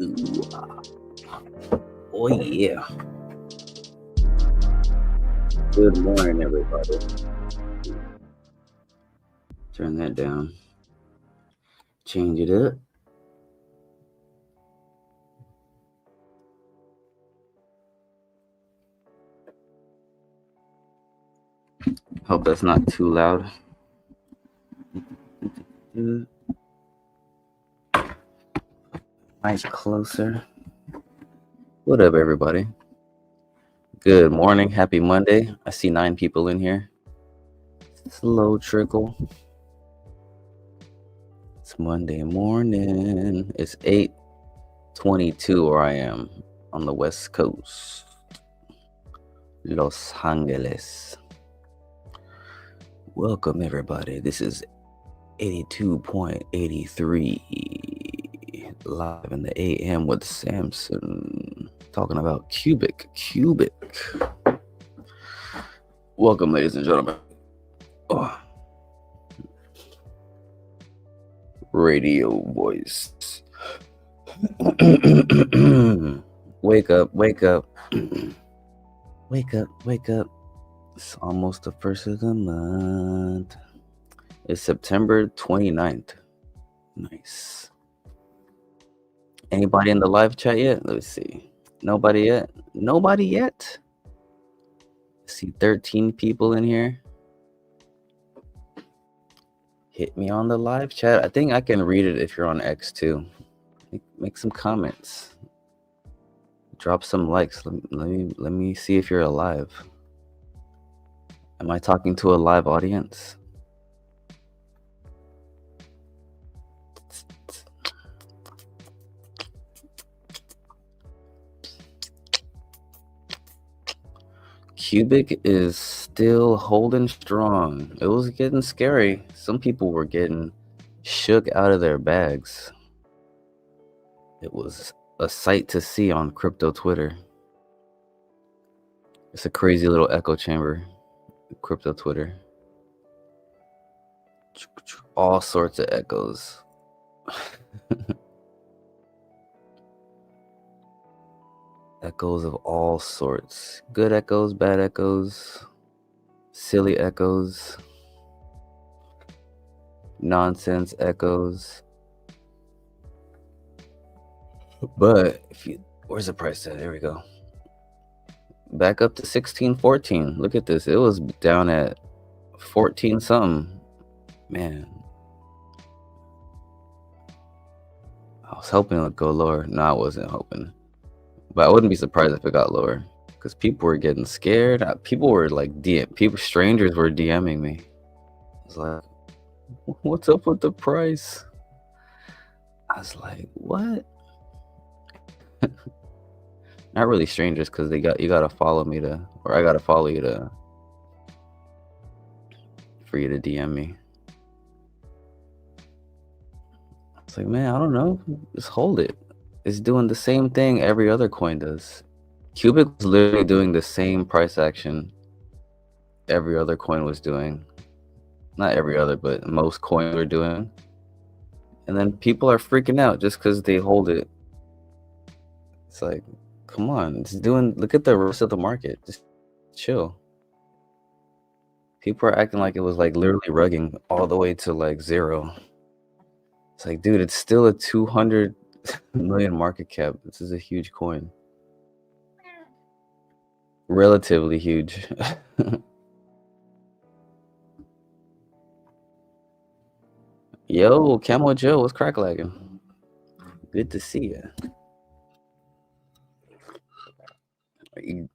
Ooh. Oh yeah. Good morning, everybody. Turn that down. Change it up. Hope that's not too loud. Nice closer. What up, everybody? Good morning. Happy Monday. I see 9 people in here. Slow trickle. It's Monday morning. It's 8:22 where I am on the West Coast. Los Angeles. Welcome, everybody. This is 82.83 live in the AM with Samson, talking about Qubic. Welcome, ladies and gentlemen. Oh. Radio voice. Wake up. Wake up. It's almost the first of the month. It's September 29th. Nice. Anybody in the live chat yet? Let's see. Nobody yet? I see 13 people in here. Hit me on the live chat. I think I can read it if you're on X too. Make some comments. Drop some likes. Let me see if you're alive. Am I talking to a live audience? Qubic is still holding strong. It was getting scary. Some people were getting shook out of their bags. It was a sight to see on crypto Twitter. It's a crazy little echo chamber, crypto Twitter. All sorts of echoes. Echoes of all sorts. Good echoes, bad echoes, silly echoes, nonsense echoes. But Where's the price at? There we go. Back up to 16.14. Look at this. It was down at 14 something. Man. I was hoping it would go lower. No, I wasn't hoping. But I wouldn't be surprised if it got lower. Because people were getting scared. People were like, strangers were DMing me. I was like, what's up with the price? I was like, what? Not really strangers, because you gotta follow me or I gotta follow you for you to DM me. It's like, man, I don't know. Just hold it. It's doing the same thing every other coin does. Qubic was literally doing the same price action every other coin was doing. Not every other, but most coins are doing. And then people are freaking out just because they hold it. It's like, come on. Look at the rest of the market. Just chill. People are acting like it was like literally rugging all the way to like 0. It's like, dude, it's still a 200 million market cap. This is a huge coin. Relatively huge. Yo, Camo Joe, what's crack lagging? Good to see you.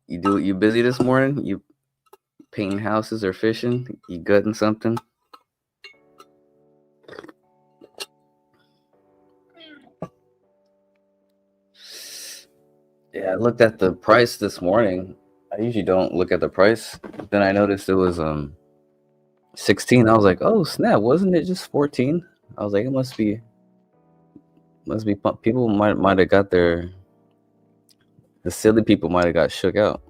You busy this morning? You painting houses or fishing? You gutting something? Yeah, I looked at the price this morning. I usually don't look at the price. Then I noticed it was 16. I was like, oh snap, wasn't it just 14? I was like, it must be people might have got the silly people might have got shook out.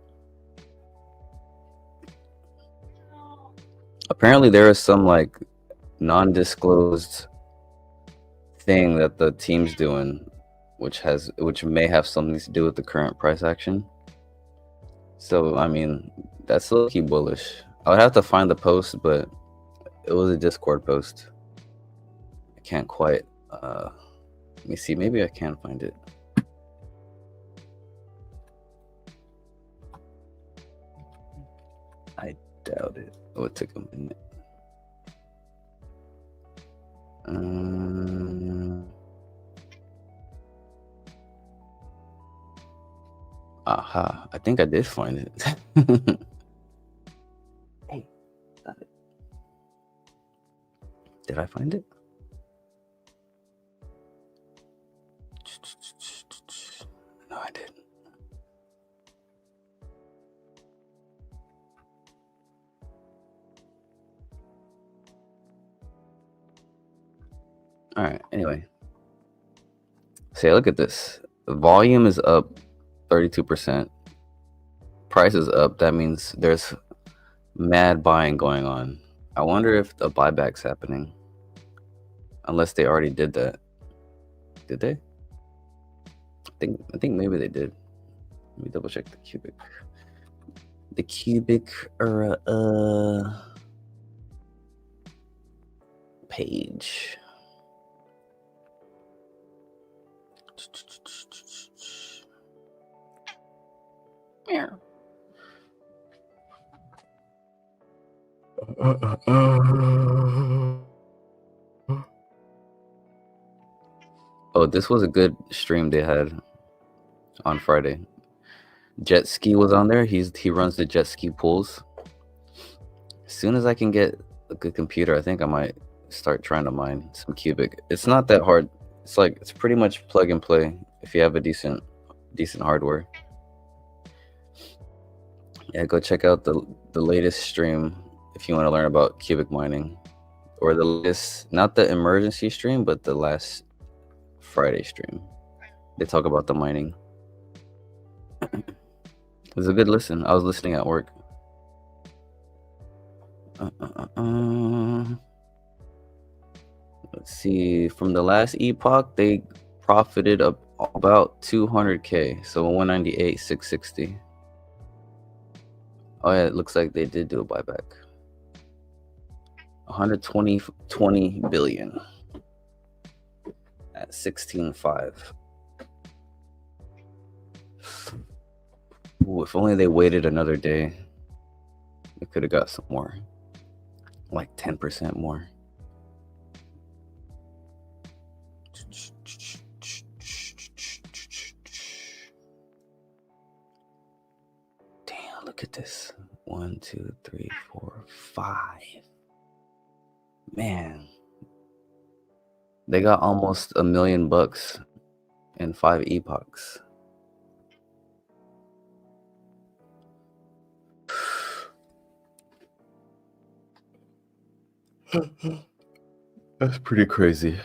Apparently there is some like non-disclosed thing that the team's doing, which may have something to do with the current price action. So I mean, that's low-key bullish. I would have to find the post, but it was a Discord post. I can't quite let me see, maybe I can find it. I doubt it. Oh, it took a minute. Aha, I think I did find it. Hey, got it. Did I find it? No, I didn't. All right, anyway. So look at this. The volume is up 32%. Price is up. That means there's mad buying going on. I wonder if the buyback's happening. Unless they already did that. Did they? I think maybe they did. Let me double check the Qubic. The Qubic page. Yeah. Oh, this was a good stream they had on Friday. Jet Ski was on there. He runs the jet ski pools. As soon as I can get a good computer, I think I might start trying to mine some Qubic. It's not that hard. It's pretty much plug and play if you have a decent hardware. Yeah, go check out the latest stream if you want to learn about Qubic mining, or the latest, not the emergency stream, but the last Friday stream. They talk about the mining. It was a good listen. I was listening at work. Let's see. From the last epoch, they profited up about 200K. So 198, 660. Oh yeah, it looks like they did do a buyback. 120 billion at 16.5. Ooh, if only they waited another day, they could have got some more, like 10% more. Damn, look at this. 1, 2, 3, 4, 5. Man, they got almost $1 million in 5 epochs. That's pretty crazy.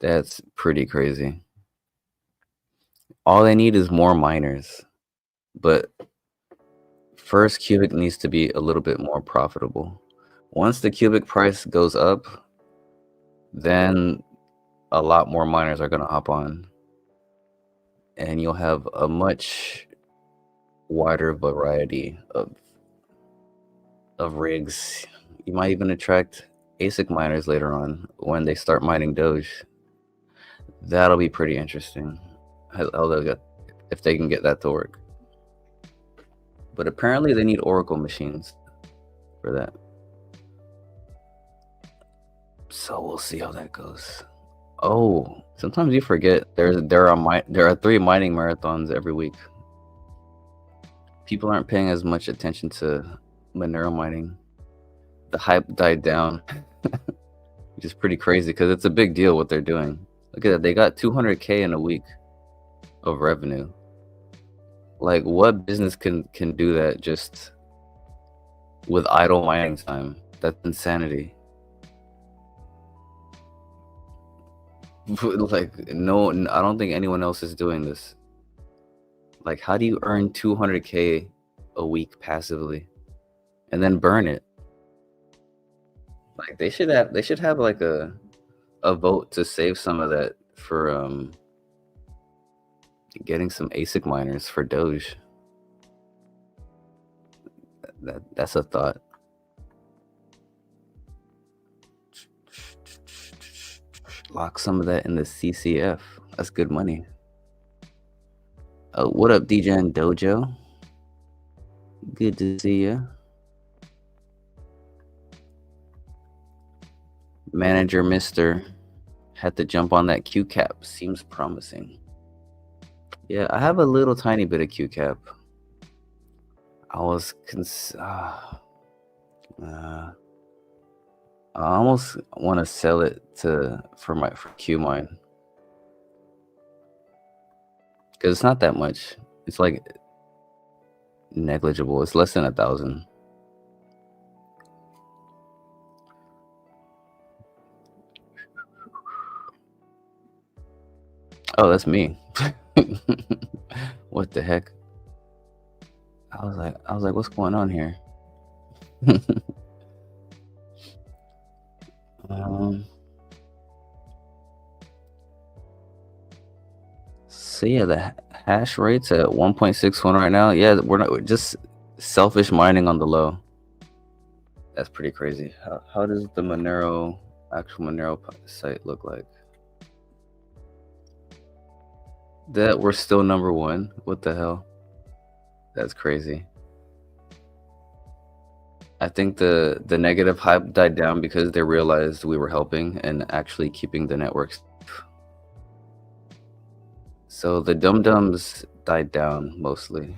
That's pretty crazy. All they need is more miners, but first Qubic needs to be a little bit more profitable. Once the Qubic price goes up, then a lot more miners are going to hop on, and you'll have a much wider variety of rigs. You might even attract ASIC miners later on when they start mining Doge. That'll be pretty interesting. If they can get that to work. But apparently they need Oracle machines for that. So we'll see how that goes. Oh, sometimes you forget there are 3 mining marathons every week. People aren't paying as much attention to Monero mining. The hype died down, which is pretty crazy because it's a big deal what they're doing. Look at that, they got 200K in a week of revenue. Like, what business can do that just with idle mining time? That's insanity. Like, no, I don't think anyone else is doing this. Like, how do you earn 200K a week passively and then burn it? Like, they should have like a vote to save some of that for getting some ASIC miners for Doge. That's a thought. Lock some of that in the CCF. That's good money. What up, DJ and Dojo? Good to see you. Manager Mister had to jump on that Q cap. Seems promising. Yeah, I have a little tiny bit of Q cap. I was I almost want to sell it for Qmine because it's not that much. It's like negligible. It's less than 1,000. Oh, that's me. What the heck? I was like, what's going on here? So yeah, the hash rate's at 1.61 right now. Yeah, we're just selfish mining on the low. That's pretty crazy. How does the actual Monero site look like? That we're still number 1. What the hell? That's crazy. I think the negative hype died down because they realized we were helping and actually keeping the network safe. So the dum-dums died down mostly.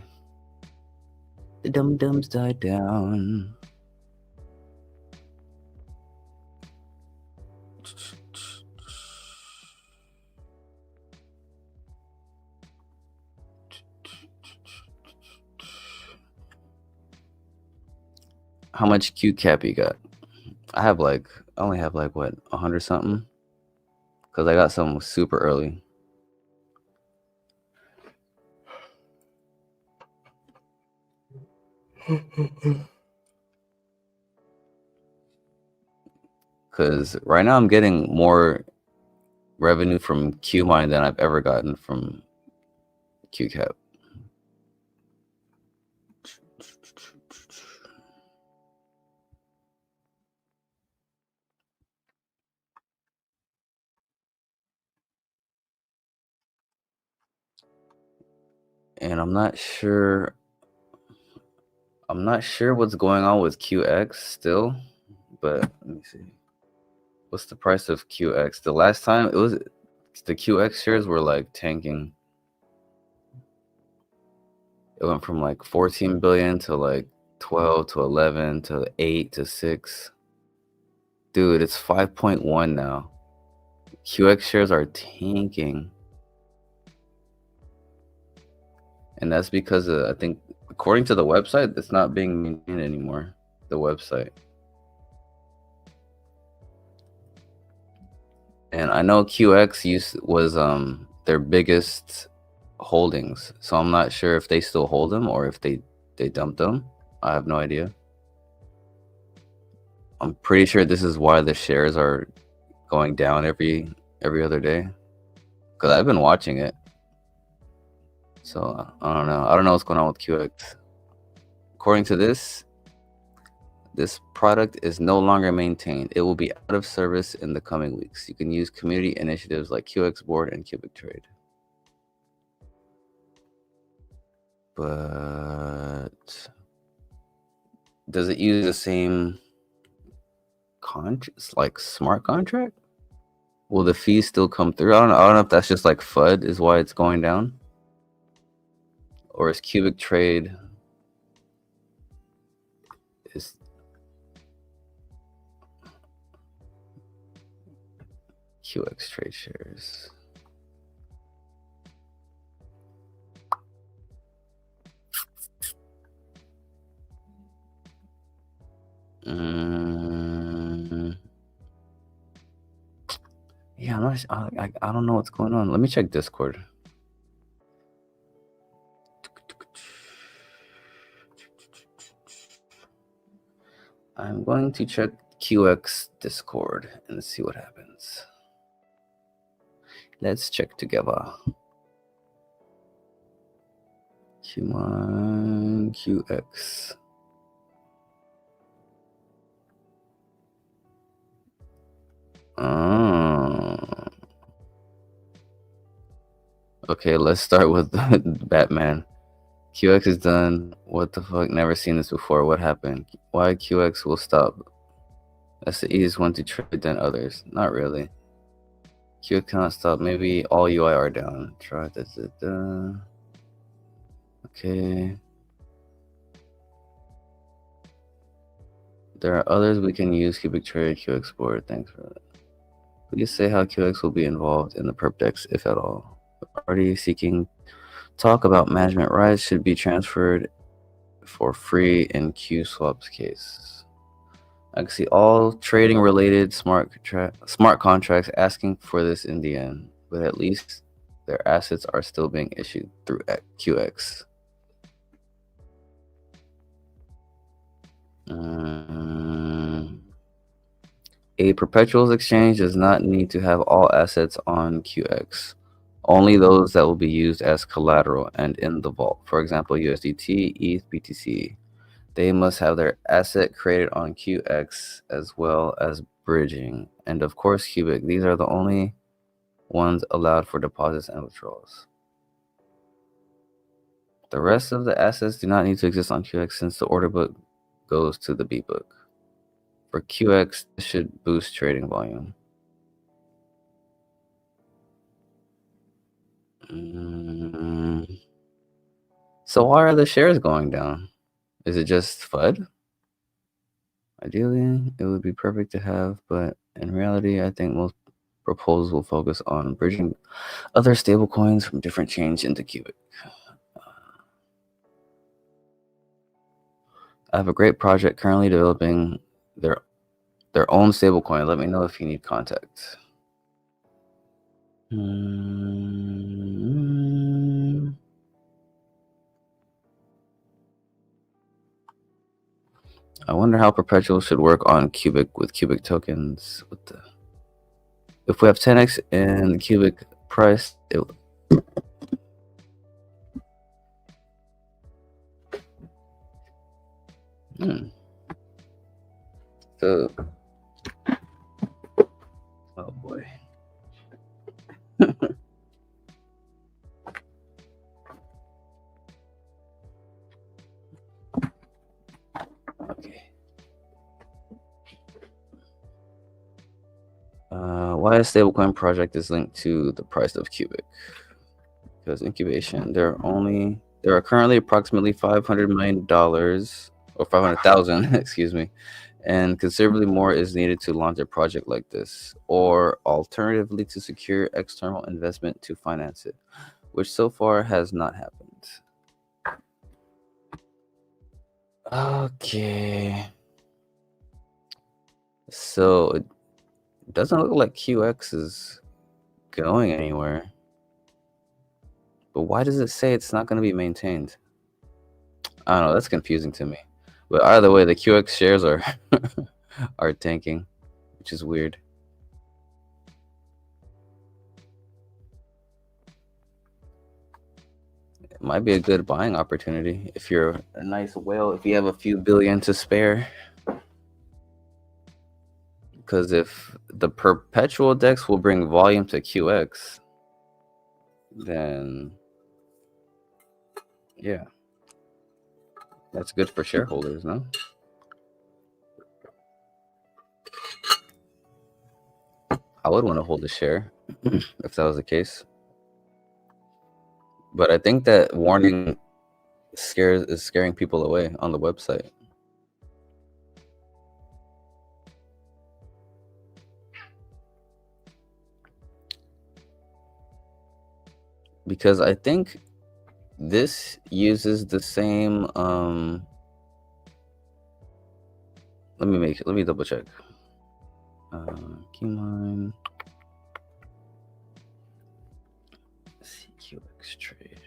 The dum-dums died down. How much Q cap you got? I only have like what, 100 something? Because I got some super early. Because right now I'm getting more revenue from Qmine than I've ever gotten from QCap. And I'm not sure what's going on with QX still, but let me see. What's the price of QX? The last time the QX shares were like tanking. It went from like 14 billion to like 12 to 11 to 8 to 6. Dude, it's 5.1 now. QX shares are tanking. And that's because I think, according to the website, it's not being maintained anymore. The website. And I know QX was their biggest holdings, so I'm not sure if they still hold them or if they dumped them. I have no idea. I'm pretty sure this is why the shares are going down every other day, because I've been watching it. So I don't know what's going on with QX. According to this product is no longer maintained. It will be out of service in the coming weeks. You can use community initiatives like QX Board and Qubic Trade. But does it use the same like smart contract? Will the fees still come through? I don't know if that's just like FUD is why it's going down, or is Qubic Trade is QX Trade shares. Yeah, I'm not. I don't know what's going on. Let me check Discord. I'm going to check QX Discord and see what happens. Let's check together. QX. Okay, let's start with Batman. QX is done. What the fuck? Never seen this before. What happened? Why QX will stop? That's the easiest one to trade than others. Not really. QX cannot stop. Maybe all UI are down. Try this. Okay. There are others we can use. Qubic Trade, QX Board. Thanks for that. Please say how QX will be involved in the perp decks, if at all. The party seeking talk about management rights should be transferred for free in QSwap's case. I can see all trading related smart contracts asking for this in the end, but at least their assets are still being issued through QX. A perpetuals exchange does not need to have all assets on QX. Only those that will be used as collateral and in the vault. For example, USDT, ETH, BTC. They must have their asset created on QX as well as bridging. And of course, Qubic. These are the only ones allowed for deposits and withdrawals. The rest of the assets do not need to exist on QX since the order book goes to the B book. For QX, this should boost trading volume. So why are the shares going down? Is it just FUD? Ideally, it would be perfect to have, but in reality, I think most proposals will focus on bridging other stablecoins from different chains into Qubic. I have a great project currently developing their own stablecoin. Let me know if you need contact. I wonder how perpetual should work on Qubic with Qubic tokens. If we have 10x in the Qubic price, So, oh boy. Why a stablecoin project is linked to the price of Qubic? Because incubation, there are currently approximately $500 million or 500,000, excuse me, and considerably more is needed to launch a project like this, or alternatively to secure external investment to finance it, which so far has not happened. Okay. So it doesn't look like QX is going anywhere. But why does it say it's not going to be maintained? I don't know. That's confusing to me. But either way, the QX shares are are tanking, which is weird. It might be a good buying opportunity if you're a nice whale, if you have a few billion to spare. Because if the perpetual DEX will bring volume to QX, then yeah, that's good for shareholders, no? I would want to hold a share if that was the case. But I think that warning is scaring people away on the website. Because I think this uses the same let me double check. Keyline CQX trade.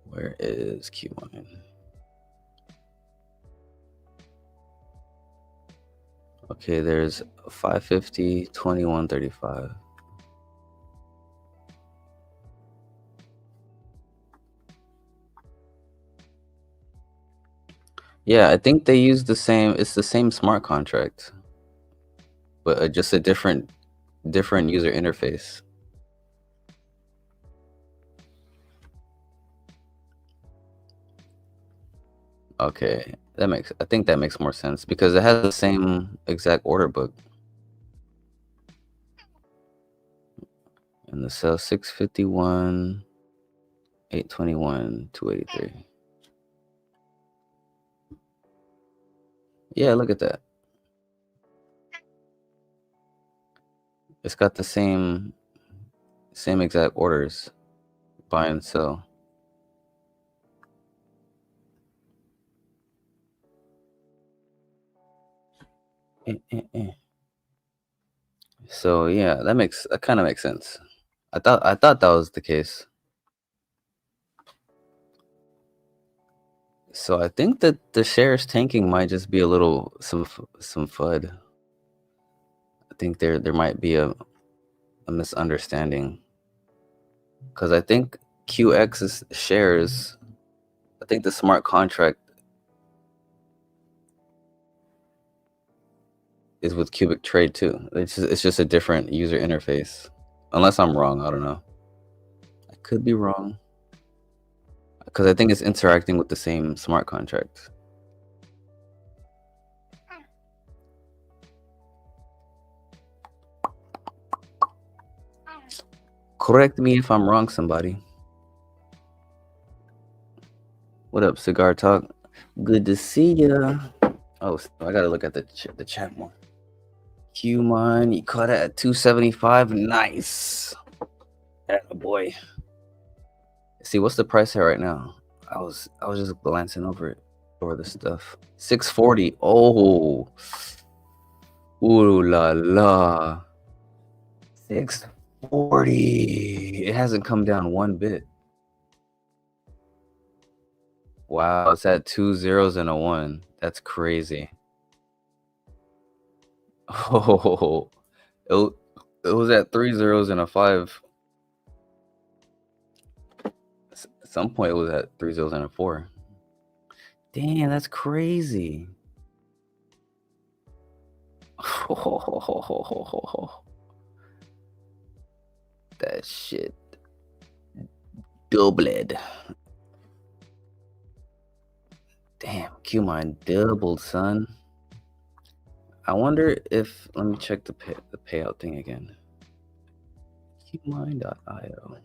Where is Keyline? Okay, there's 550, 2135. Yeah, I think they use the same. It's the same smart contract, but just a different user interface. Okay, I think that makes more sense because it has the same exact order book. And the sell 651, 821, 283. Yeah, look at that. It's got the same exact orders, buy and sell. So yeah, that kind of makes sense. I thought that was the case. So I think that the shares tanking might just be a little some FUD. I think there might be a misunderstanding because I think QX's shares. I think the smart contract is with Qubic Trade too. It's just a different user interface. Unless I'm wrong, I don't know. I could be wrong. Because I think it's interacting with the same smart contract. Correct me if I'm wrong, somebody. What up, Cigar Talk? Good to see ya. Oh, I gotta look at the chat more. Q-Mine, you caught it at 275. Nice. Boy. See, what's the price here right now? I was just glancing over the stuff. 640. Oh. Ooh la la. 640. It hasn't come down one bit. Wow, it's at 2 zeros and a 1. That's crazy. Oh, it was at 3 zeros and a 5. At some point, it was at 3 zeros and a 4. Damn, that's crazy. That shit. Doubled. Damn, Qmine doubled, son. I wonder if, let me check the payout thing again. Qmine.io.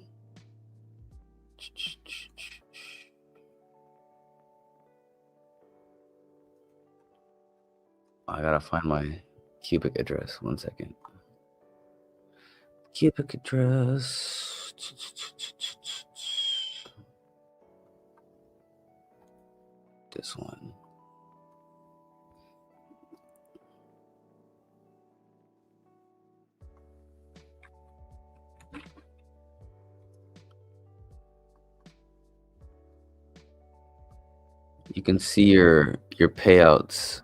I gotta find my Qubic address. 1 second. Qubic address. This one. You can see your payouts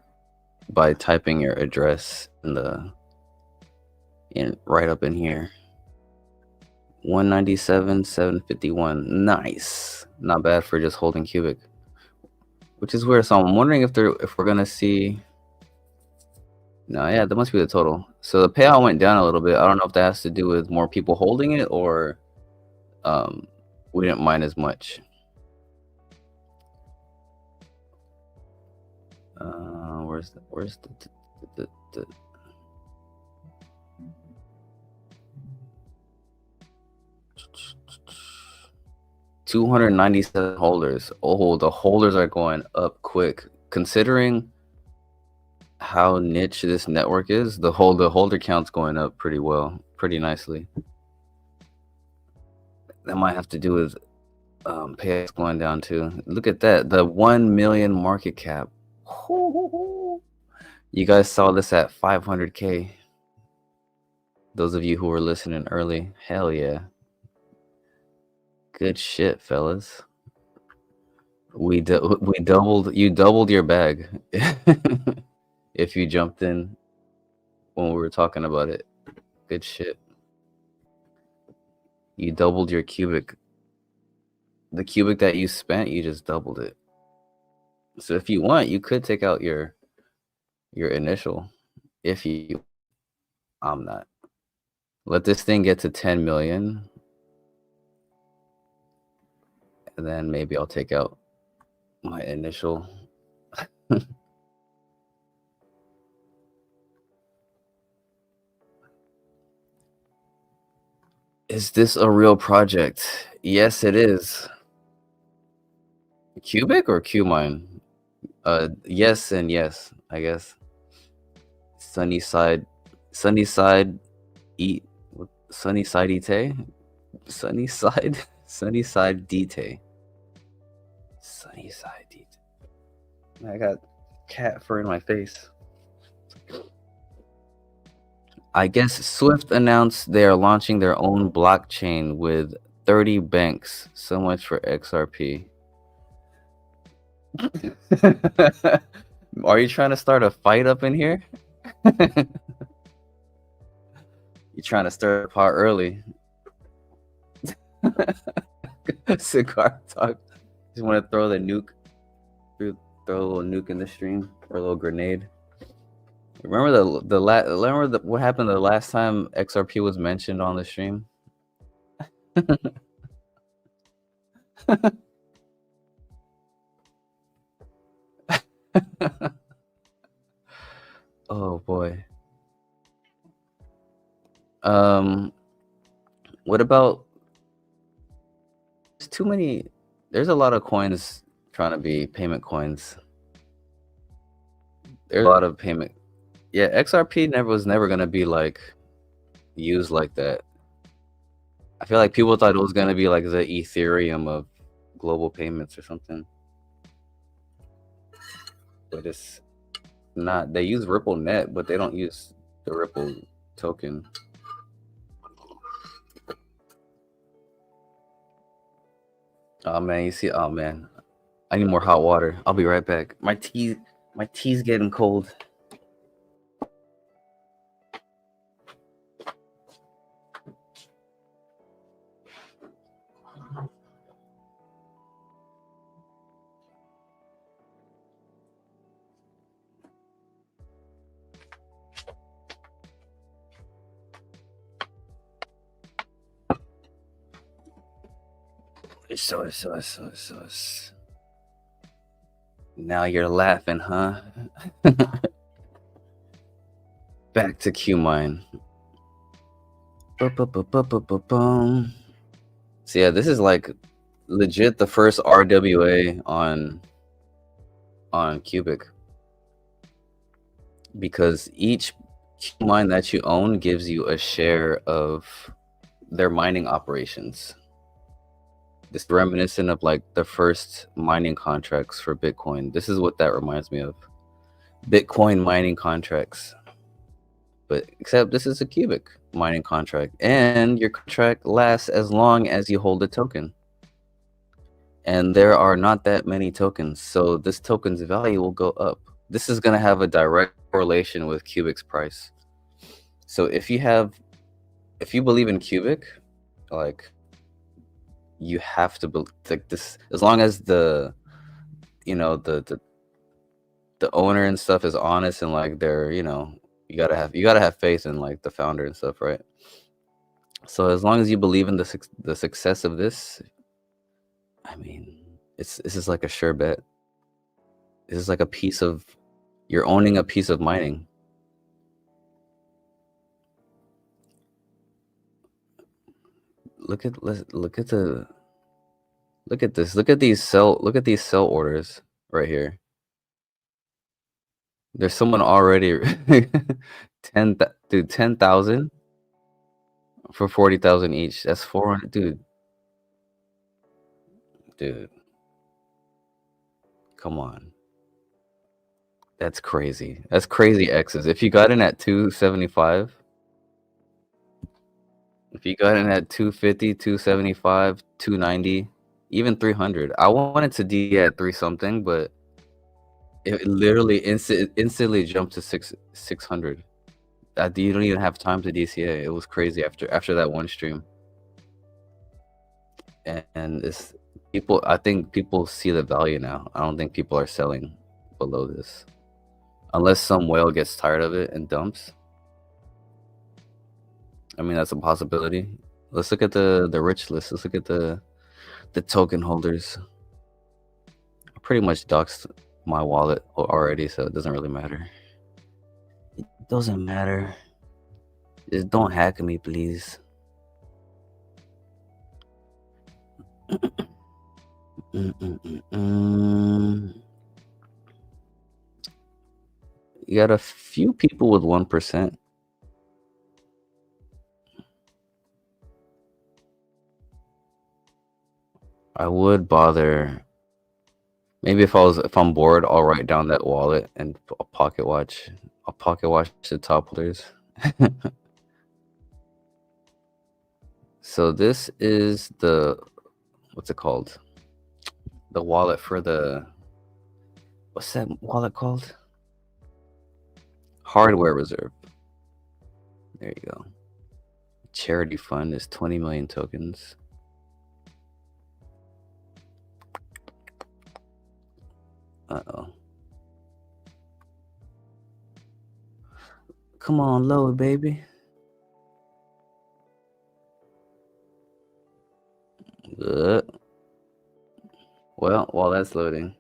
by typing your address in right up in here. 197,751. Nice. Not bad for just holding Qubic. Which is weird. So I'm wondering if we're gonna see. No, yeah, that must be the total. So the payout went down a little bit. I don't know if that has to do with more people holding it or we didn't mine as much. Where's the 297 holders. Oh, the holders are going up quick. Considering how niche this network is, the holder count's going up pretty nicely. That might have to do with payouts going down too. Look at that, the 1 million market cap. You guys saw this at 500K. Those of you who were listening early, hell yeah. Good shit, fellas. You doubled your bag if you jumped in when we were talking about it. Good shit. You doubled your Qubic. The Qubic that you spent, you just doubled it. So if you want, you could take out your initial. If you, I'm not. Let this thing get to 10 million. And then maybe I'll take out my initial. Is this a real project? Yes, it is. Qubic or Qmine? Yes and yes, I guess. Sunnyside eat Sunnyside Ite? Sunnyside Dite. Sunnyside Dite. I got cat fur in my face. I guess Swift announced they are launching their own blockchain with 30 banks. So much for XRP. Are you trying to start a fight up in here? You're trying to stir the pot early. Cigar talk. Just want to throw the nuke. Throw a little nuke in the stream or a little grenade. Remember what happened the last time XRP was mentioned on the stream? Oh boy. What about? There's too many. There's a lot of coins trying to be payment coins. There's a lot of payment. Yeah, XRP was never gonna be like used like that. I feel like people thought it was gonna be like the Ethereum of global payments or something, but it's not. They use Ripple Net, but they don't use the Ripple token. Oh man, you see? Oh man, I need more hot water. I'll be right back. My tea's getting cold. So. Now you're laughing, huh? Back to Qmine. Boom. So yeah, this is like legit the first RWA on Qubic, because each Qmine that you own gives you a share of their mining operations. This is reminiscent of like the first mining contracts for Bitcoin. This is what that reminds me of. Bitcoin mining contracts. But except this is a Qubic mining contract, and your contract lasts as long as you hold a token. And there are not that many tokens, so this token's value will go up. This is going to have a direct correlation with Qubic's price. So if you believe in Qubic, like, you have to like this, as long as the owner and stuff is honest, and like they're, you gotta have faith in like the founder and stuff, right? So as long as you believe in the success of this, I mean, this is like a sure bet. This is like you're owning a piece of mining. Look at this. Look at these sell orders right here. There's someone already 10,000 for 40,000 each. That's 400, dude. Come on. That's crazy. That's crazy X's. If you got in at 275, if you got in at 250, 275, 290, even 300. I wanted to D at 3 something, but it literally instantly jumped to 600. You don't even have time to DCA. It was crazy after that one stream. And it's people. I think people see the value now. I don't think people are selling below this, unless some whale gets tired of it and dumps. I mean, that's a possibility. Let's look at the rich list. Let's look at the token holders. I pretty much doxed my wallet already, so it doesn't really matter. It doesn't matter. Just don't hack me, please. You got a few people with 1%. I would bother. Maybe if I'm bored, I'll write down that wallet and I'll pocket watch. I'll pocket watch the top holders. So this is what's it called? The wallet for what's that wallet called? Hardware reserve. There you go. Charity fund is 20 million tokens. Uh-oh. Come on, lower, baby. Well, while that's loading,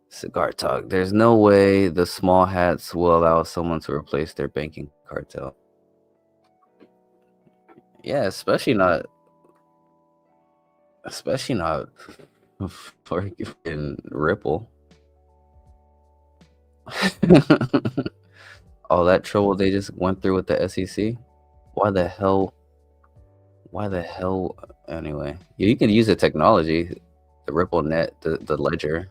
cigar talk. There's no way the small hats will allow someone to replace their banking cartel. Yeah, especially not fucking Ripple. All that trouble they just went through with the SEC. Why the hell? Anyway, you can use the technology, the Ripple net, the ledger,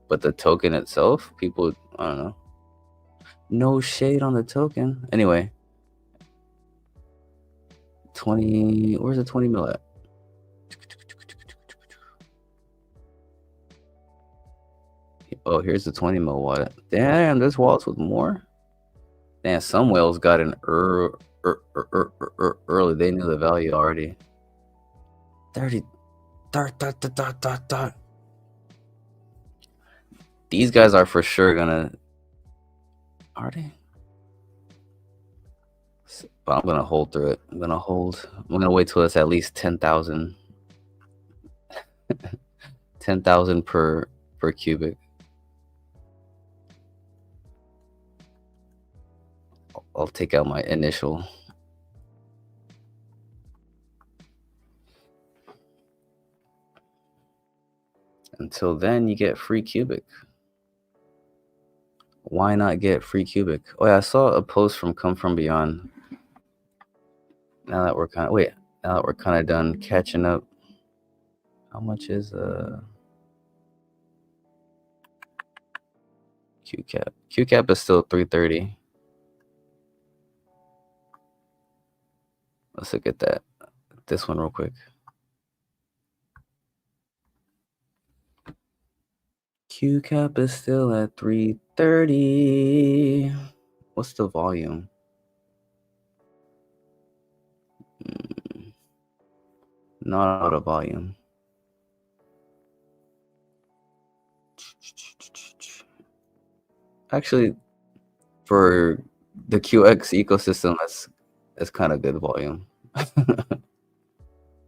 but the token itself, people, I don't know. No shade on the token. Anyway, 20. Where's the 20 mil at? Oh, here's the 20 mil wallet. Damn, there's wallets with more. Damn, some whales got in early. They knew the value already. 30. These guys are for sure gonna. Are they? But I'm gonna hold through it. I'm gonna wait till it's at least 10,000. 10,000 per cubic. I'll take out my initial. Until then, you get free Qubic. Why not get free Qubic? Oh yeah, I saw a post from Come From Beyond. Now that we're kind of done catching up. How much is QCap? QCap is still 330. Let's look at this one real quick. QCap is still at 330. What's the volume? Not a lot of volume. Actually, for the QX ecosystem, that's kind of good volume.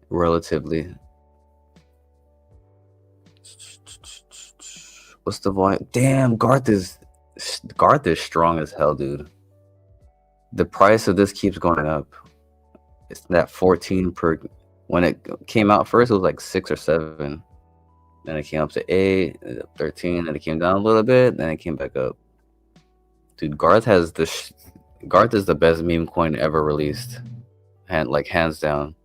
Relatively. What's the volume? Damn, Garth is strong as hell, dude. The price of this keeps going up. It's that 14 per. When it came out first, it was like 6 or 7. Then it came up to 8, 13, then it came down a little bit, then it came back up. Dude, Garth is the best meme coin ever released, hands down.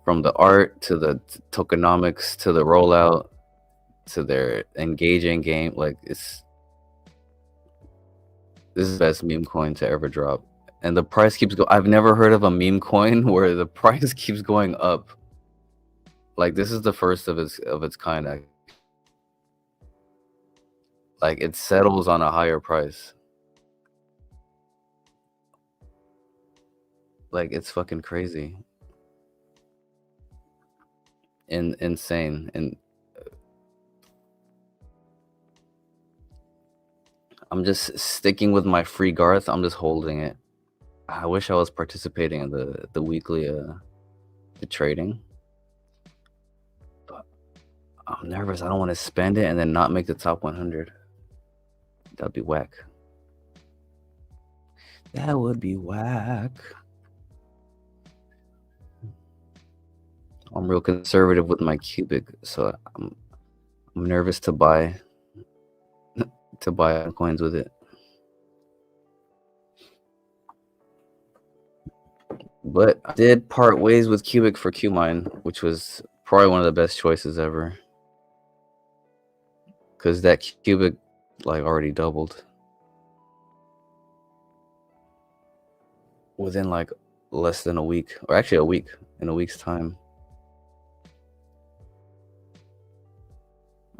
From the art to the tokenomics to the rollout to their engaging game, like this is the best meme coin to ever drop, and the price keeps going. I've never heard of a meme coin where the price keeps going up. Like this is the first of its kind. Like it settles on a higher price. Like it's fucking crazy. Insane. And I'm just sticking with my free Garth. I'm just holding it. I wish I was participating in the weekly the trading. But I'm nervous. I don't want to spend it and then not make the top 100. That'd be whack. That would be whack. I'm real conservative with my Qubic, so I'm nervous to buy coins with it. But I did part ways with Qubic for Qmine, which was probably one of the best choices ever. Because that Qubic like already doubled within like less than a week, or actually a week, in a week's time.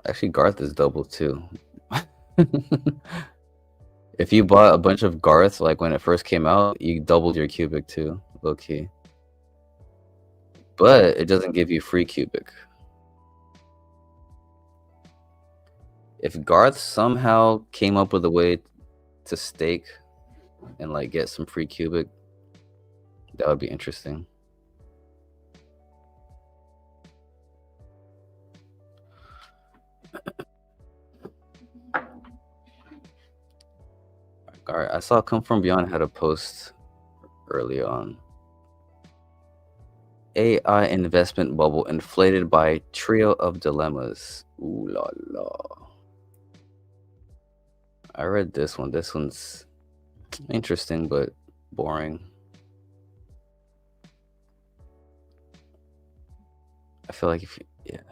Actually, Garth is doubled too. If you bought a bunch of Garth like when it first came out, you doubled your Qubic too, low key. But it doesn't give you free Qubic. If Garth somehow came up with a way to stake and like get some free Qubic, that would be interesting. Alright, I saw Come From Beyond had a post early on. AI investment bubble inflated by trio of dilemmas. Ooh la la. I read this one. This one's interesting but boring. I feel like if you, yeah.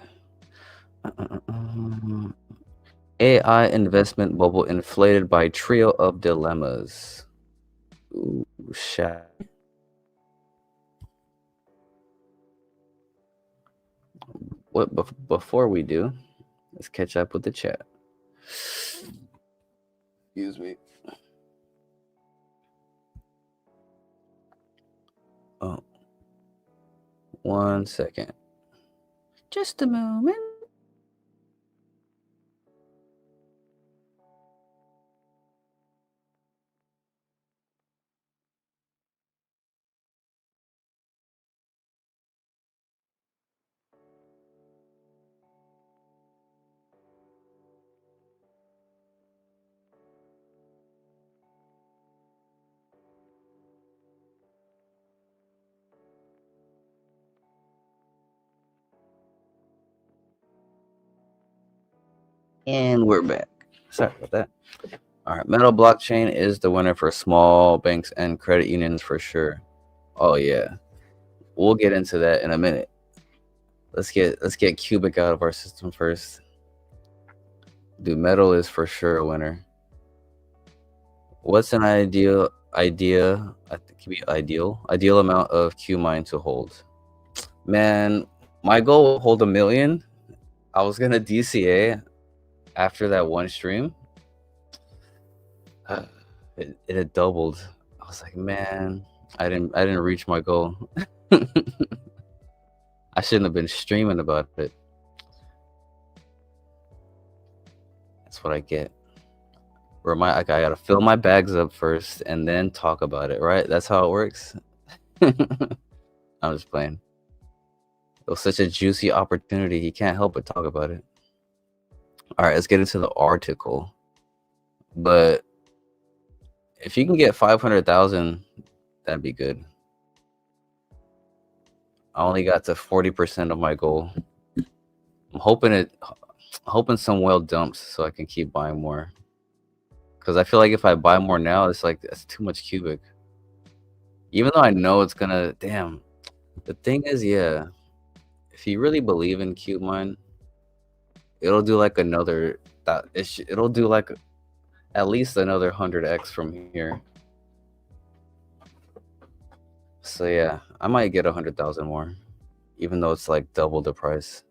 AI investment bubble inflated by trio of dilemmas. Ooh, shit. What before we do, let's catch up with the chat. Excuse me. Oh, 1 second. Just a moment. And we're back. Sorry about that. All right, Metal blockchain is the winner for small banks and credit unions for sure. Oh yeah, we'll get into that in a minute. Let's get Qubic out of our system first. Dude, Metal is for sure a winner. What's an ideal idea? I think it could be ideal amount of Q mine to hold. Man, my goal will hold 1 million. I was gonna DCA after that one stream. It had doubled. I was like, man, I didn't reach my goal. I shouldn't have been streaming about it. That's what I get. I gotta fill my bags up first and then talk about it, right? That's how it works. I'm just playing. It was such a juicy opportunity. He can't help but talk about it. All right, let's get into the article. But if you can get 500,000, that'd be good. I only got to 40% of my goal. I'm hoping some whale dumps so I can keep buying more. Because I feel like if I buy more now, it's like that's too much Qubic. Even though I know it's gonna, damn. The thing is, yeah, if you really believe in Qmine, it'll do like another. It'll do like at least another 100x from here. So yeah, I might get 100,000 more, even though it's like double the price.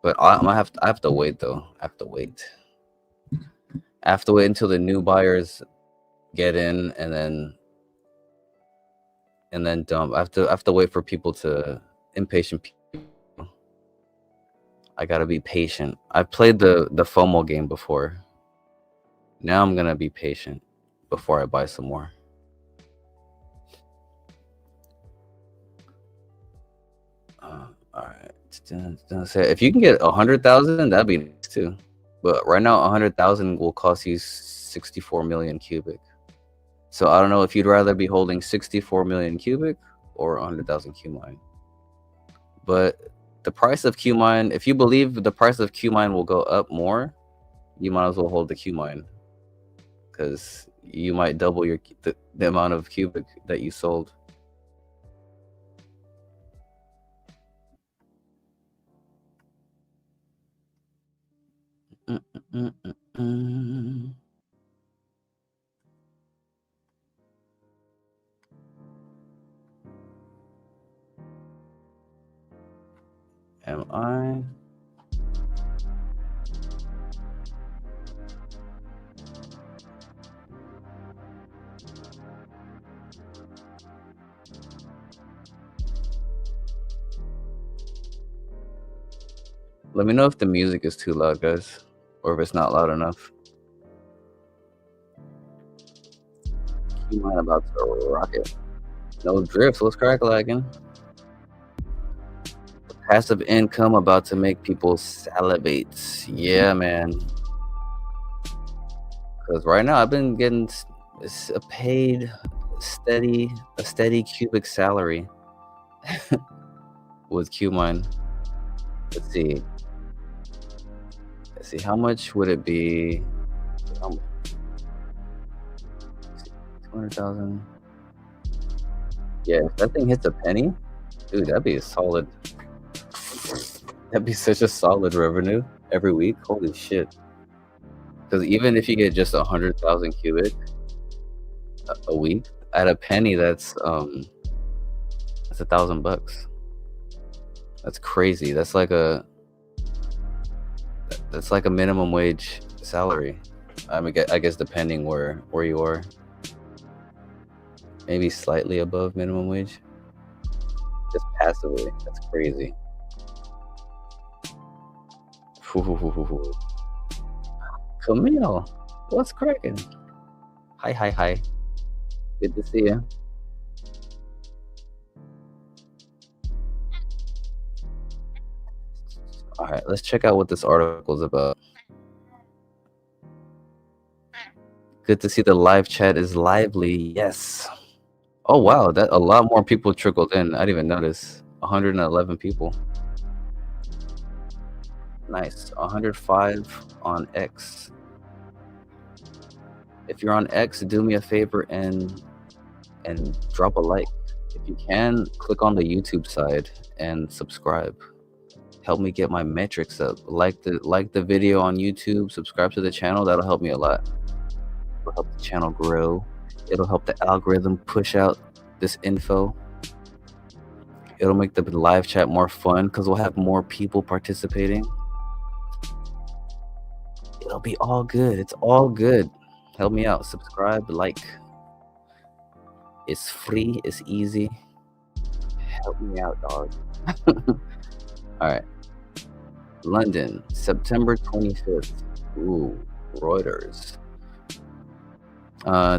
But I have to wait though. I have to wait until the new buyers get in and then dump. I have to wait for people to impatient people. I gotta be patient. I played the FOMO game before. Now I'm gonna be patient before I buy some more. All right. If you can get 100,000, that'd be nice too. But right now, 100,000 will cost you 64 million Qubic. So I don't know if you'd rather be holding 64 million Qubic or 100,000 Qmine. But the price of Qmine, if you believe the price of Qmine will go up more, you might as well hold the Qmine, because you might double the amount of Qubic that you sold. Am I? Let me know if the music is too loud, guys, or if it's not loud enough. Qmine about to rocket. No drifts. What's crack lagging? Passive income about to make people salivate. Yeah, man. Because right now I've been getting a paid, steady Qubic salary with Qmine. Let's see. How much would it be? 200,000. Yeah, if that thing hits a penny, dude, that'd be a solid. That'd be such a solid revenue every week. Holy shit! Because even if you get just 100,000 Qubic a week at a penny, that's $1,000. That's crazy. That's like a minimum wage salary. I mean, I guess depending where you are, maybe slightly above minimum wage. Just passively, that's crazy. Camille, what's cracking? Hi. Good to see you. All right, let's check out what this article is about. Good to see the live chat is lively. Yes. Oh wow, that a lot more people trickled in. I didn't even notice. 111 people. Nice. 105 on X. If you're on X, do me a favor and drop a like. If you can, click on the YouTube side and subscribe. Help me get my metrics up. Like the video on YouTube, subscribe to the channel. That'll help me a lot. It'll help the channel grow. It'll help the algorithm push out this info. It'll make the live chat more fun because we'll have more people participating. It'll be all good. It's all good. Help me out. Subscribe, like. It's free. It's easy. Help me out, dog. All right. London, September 25th. Ooh, Reuters.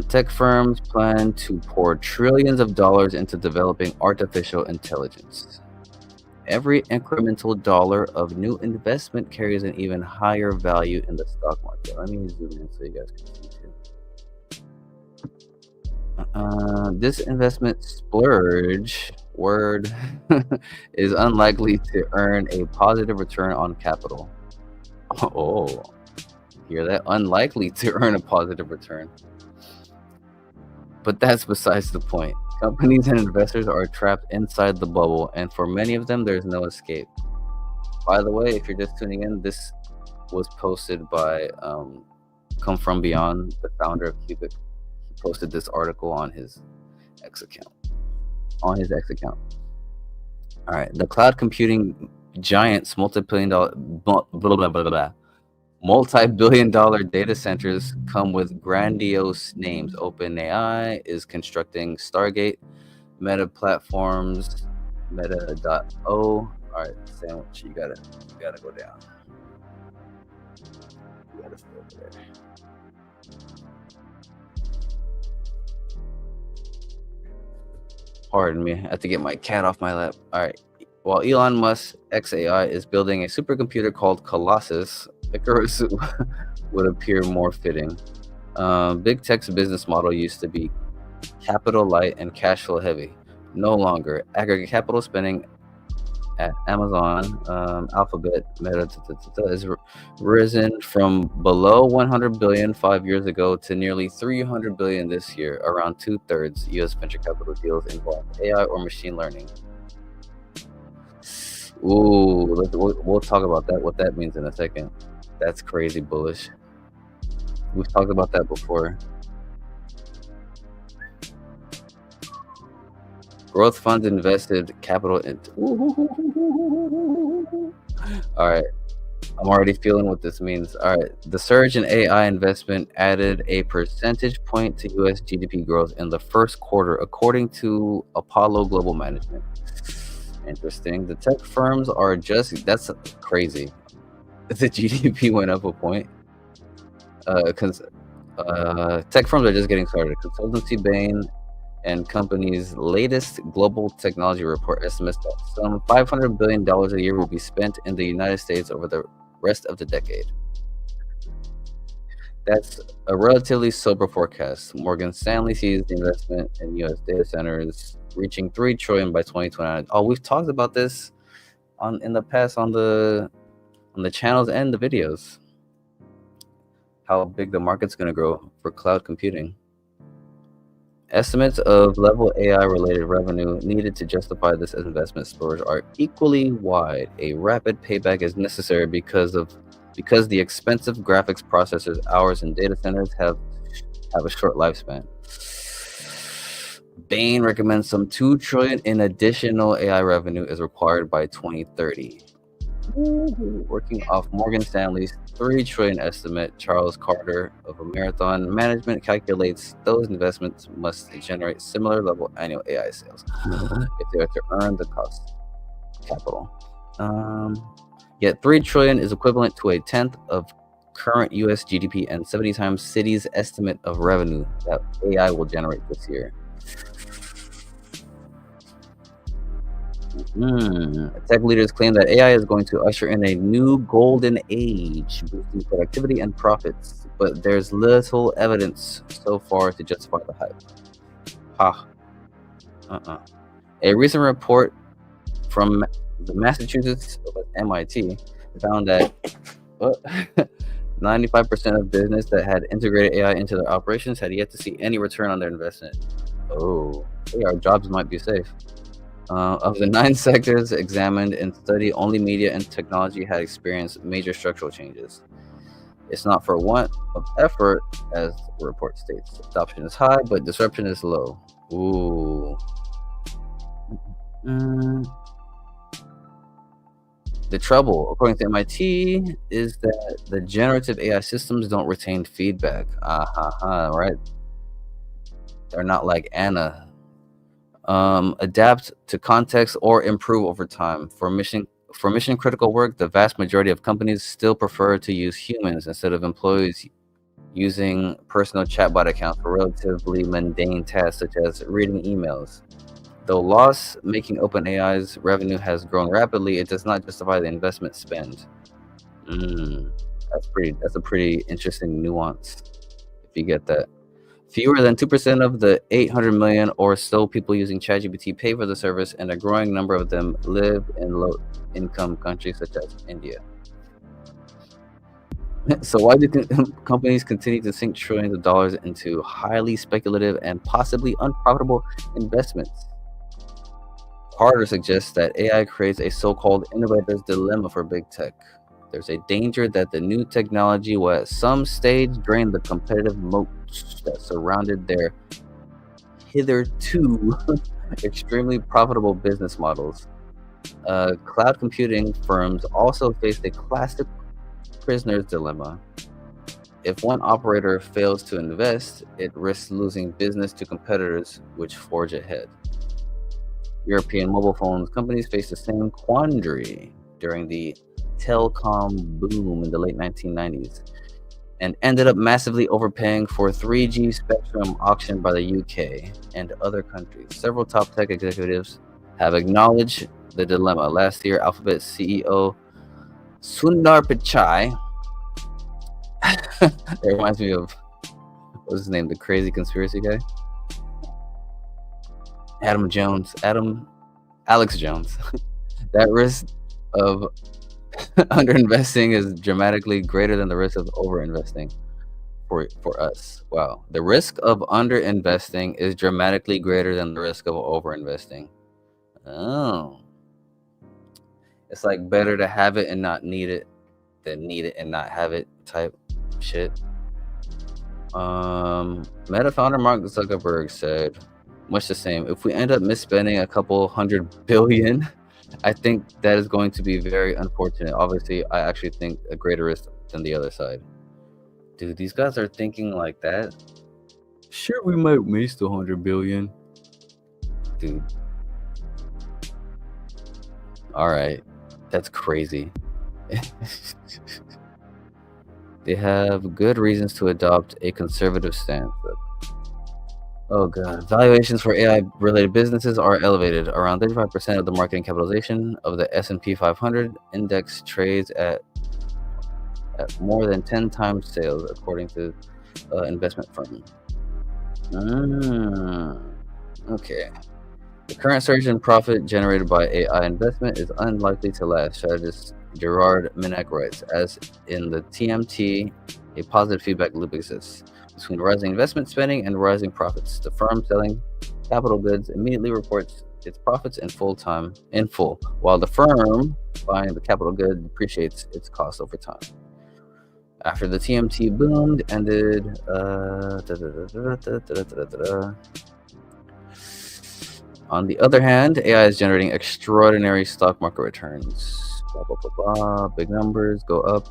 Tech firms plan to pour trillions of dollars into developing artificial intelligence. Every incremental dollar of new investment carries an even higher value in the stock market. Let me zoom in so you guys can see too. This investment splurge word is unlikely to earn a positive return on capital. Oh, hear that? Unlikely to earn a positive return. But that's besides the point. Companies and investors are trapped inside the bubble, and for many of them, there's no escape. By the way, if you're just tuning in, this was posted by Come From Beyond, the founder of Qubic. He posted this article on his X account. All right, the cloud computing giants, multi-billion dollar data centers come with grandiose names. OpenAI is constructing Stargate, Meta Platforms, Meta.o. All right, Sandwich, you gotta go down. You gotta stay over there. Pardon me, I have to get my cat off my lap. All right. While Elon Musk's XAI is building a supercomputer called Colossus, Icarus would appear more fitting. Big Tech's business model used to be capital light and cash flow heavy. No longer. Aggregate capital spending at Amazon, Alphabet, Meta has risen from below 100 billion 5 years ago to nearly 300 billion this year. Around 2/3 U.S. venture capital deals involve AI or machine learning. Ooh, we'll talk about that. What that means in a second. That's crazy bullish. We've talked about that before. Growth funds invested capital into. All right, I'm already feeling what this means. All right, the surge in AI investment added a percentage point to U.S. GDP growth in the first quarter, according to Apollo Global Management. Interesting. The tech firms are just. That's crazy. The GDP went up a point. Because tech firms are just getting started. Consultancy Bain and company's latest global technology report estimates that some $500 billion a year will be spent in the United States over the rest of the decade. That's a relatively sober forecast. Morgan Stanley sees the investment in U.S. data centers reaching $3 trillion by 2029. Oh, we've talked about this in the past on the channels and the videos. How big the market's going to grow for cloud computing. Estimates of level AI-related revenue needed to justify this investment splurge are equally wide. A rapid payback is necessary because the expensive graphics processors, hours, and data centers have a short lifespan. Bain recommends some $2 trillion in additional AI revenue is required by 2030. Working off Morgan Stanley's $3 trillion estimate, Charles Carter of Marathon Management calculates those investments must generate similar level annual AI sales if they are to earn the cost capital. Yet $3 trillion is equivalent to 1/10 of current U.S. GDP and 70 times Citi's estimate of revenue that AI will generate this year. Tech leaders claim that AI is going to usher in a new golden age, boosting productivity and profits, but there's little evidence so far to justify the hype. A recent report from the Massachusetts MIT found that 95% of business that had integrated AI into their operations had yet to see any return on their investment. Oh, hey, our jobs might be safe. Of the 9 sectors examined in study, only media and technology had experienced major structural changes. It's not for want of effort, as the report states. Adoption is high, but disruption is low. Ooh. The trouble, according to MIT, is that the generative AI systems don't retain feedback. Right? They're not like Anna. Adapt to context or improve over time. For mission critical work, the vast majority of companies still prefer to use humans instead of employees using personal chatbot accounts for relatively mundane tasks such as reading emails. Though loss-making OpenAI's revenue has grown rapidly, it does not justify the investment spend. That's a pretty interesting nuance, if you get that. Fewer than 2% of the 800 million or so people using ChatGPT pay for the service, and a growing number of them live in low-income countries such as India. So why do companies continue to sink trillions of dollars into highly speculative and possibly unprofitable investments? Carter suggests that AI creates a so-called innovator's dilemma for big tech. There's a danger that the new technology will at some stage drain the competitive moats that surrounded their hitherto extremely profitable business models. Cloud computing firms also face a classic prisoner's dilemma. If one operator fails to invest, it risks losing business to competitors which forge ahead. European mobile phone companies faced the same quandary during the telecom boom in the late 1990s and ended up massively overpaying for 3G spectrum auctioned by the UK and other countries. Several top tech executives have acknowledged the dilemma. Last year, Alphabet CEO Sundar Pichai it reminds me of, what's his name, the crazy conspiracy guy? Alex Jones. That risk of underinvesting is dramatically greater than the risk of overinvesting for us. Wow. The risk of underinvesting is dramatically greater than the risk of overinvesting. Oh. It's like better to have it and not need it than need it and not have it type shit. Meta founder Mark Zuckerberg said much the same. If we end up misspending a couple $100 billion, I think that is going to be very unfortunate. Obviously, I actually think a greater risk than the other side. Dude, these guys are thinking like that. Sure, we might waste $100 billion. Dude. Alright. That's crazy. They have good reasons to adopt a conservative stance. Oh god. Valuations for AI-related businesses are elevated. Around 35% of the market capitalization of the S&P 500 index trades at more than 10 times sales, according to investment firm. Okay. The current surge in profit generated by AI investment is unlikely to last, strategist Gerard Minack writes. As in the TMT, a positive feedback loop exists between rising investment spending and rising profits. The firm selling capital goods immediately reports its profits in full, while the firm buying the capital good depreciates its cost over time. After the TMT boomed ended, on the other hand, AI is generating extraordinary stock market returns. Big numbers go up.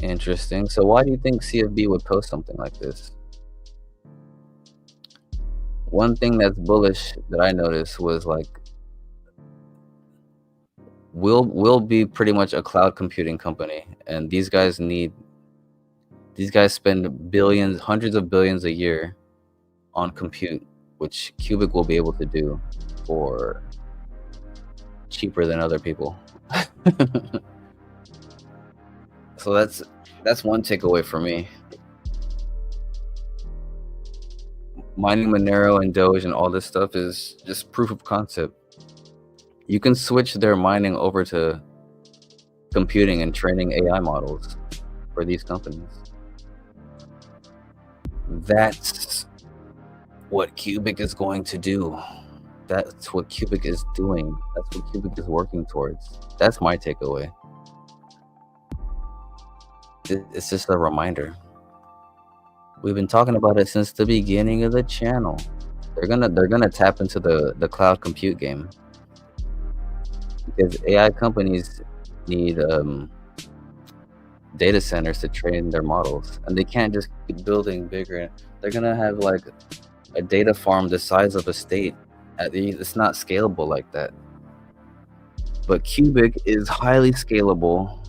Interesting. So why do you think CFB would post something like this? One thing that's bullish that I noticed was like, we'll be pretty much a cloud computing company, and these guys spend billions, hundreds of billions a year on compute, which Qubic will be able to do for cheaper than other people. So that's one takeaway for me. Mining Monero and Doge and all this stuff is just proof of concept. You can switch their mining over to computing and training AI models for these companies. That's what Qubic is going to do. That's what Qubic is doing. That's what Qubic is working towards. That's my takeaway. It's just a reminder. We've been talking about it since the beginning of the channel. They're gonna tap into the cloud compute game, because AI companies need data centers to train their models, and they can't just keep building bigger. They're gonna have like a data farm the size of a state. It's not scalable like that. But Qubic is highly scalable,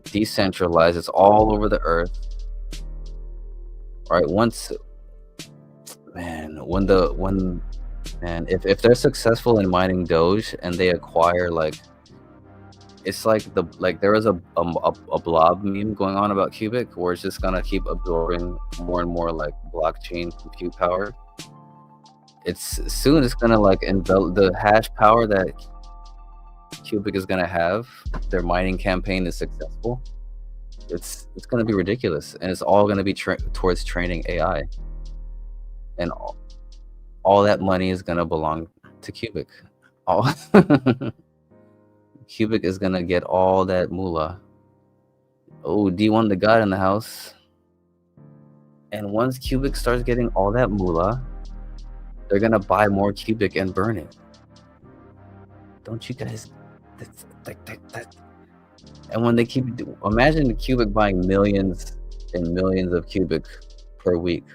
decentralized. It's all over the earth. All right, if they're successful in mining Doge and they acquire it's like there was a blob meme going on about Qubic where it's just gonna keep absorbing more and more like blockchain compute power. It's gonna like envelop the hash power that Qubic is gonna have. Their mining campaign is successful. It's gonna be ridiculous, and it's all gonna be towards training AI, and all that money is gonna belong to Qubic. All Qubic is gonna get all that moolah. Oh, D1 the God in the house. And once Qubic starts getting all that moolah, they're gonna buy more Qubic and burn it. Don't you guys? That. And when they imagine the Qubic buying millions and millions of Qubic per week,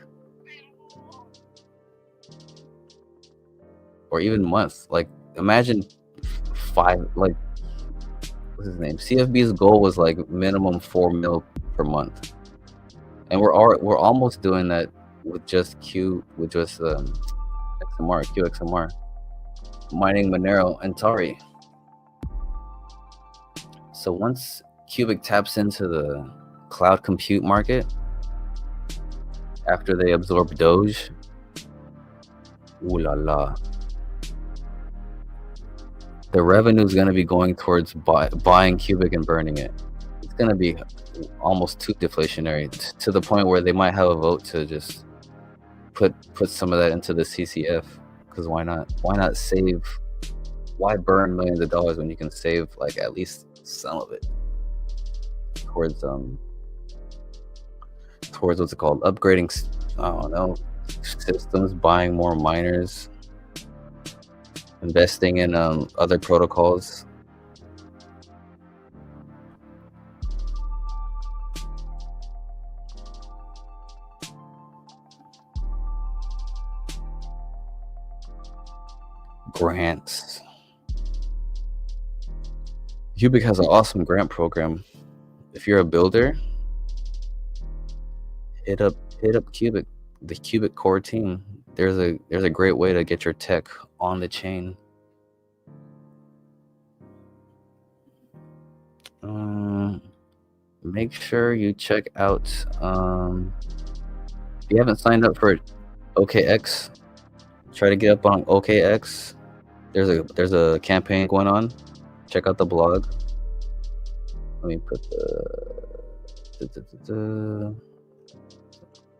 or even month. Like imagine what's his name? CFB's goal was like minimum 4 mil per month, and we're almost doing that with just QXMR, mining Monero and Tari. So once Qubic taps into the cloud compute market, after they absorb Doge, ooh la la, the revenue is going to be going towards buying Qubic and burning it. It's going to be almost too deflationary, to the point where they might have a vote to just put some of that into the CCF. Because why not? Why burn millions of dollars when you can save like at least some of it towards what's it called, upgrading, I don't know, systems, buying more miners, investing in other protocols. Grants. Qubic has an awesome grant program. If you're a builder, hit up Qubic, the Qubic core team. There's a great way to get your tech on the chain. Make sure you check out, if you haven't signed up for OKX, try to get up on OKX. There's a campaign going on. Check out the blog. Let me put I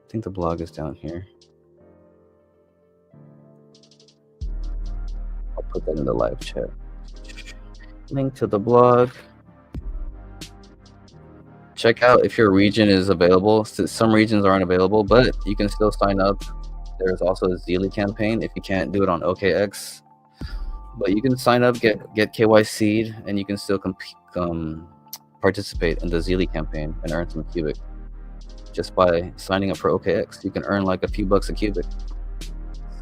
think the blog is down here. I'll put that in the live chat. Link to the blog. Check out if your region is available. Some regions aren't available, but you can still sign up. There's also a Zeely campaign if you can't do it on OKX. But you can sign up, get KYC'd, and you can still participate in the Zeely campaign and earn some Qubic just by signing up for OKX. You can earn like a few bucks a Qubic.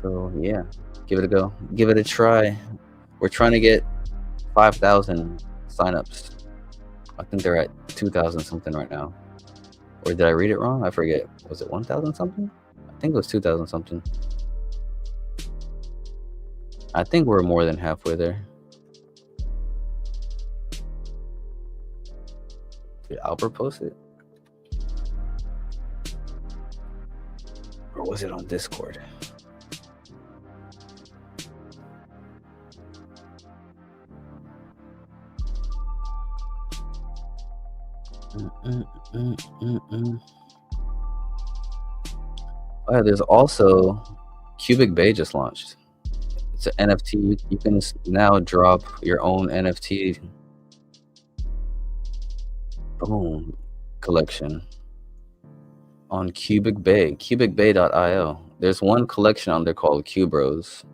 So yeah, give it a go, give it a try. We're trying to get 5,000 signups. I think they're at 2,000 something right now. Or did I read it wrong? I forget. Was it 1,000 something? I think it was 2,000 something. I think we're more than halfway there. Did Albert post it? Or was it on Discord? Oh, yeah, there's also Qubic Bay just launched. It's an NFT. You can now drop your own NFT. Boom. Collection on Qubic Bay, QubicBay.io. There's one collection on there called Qbros.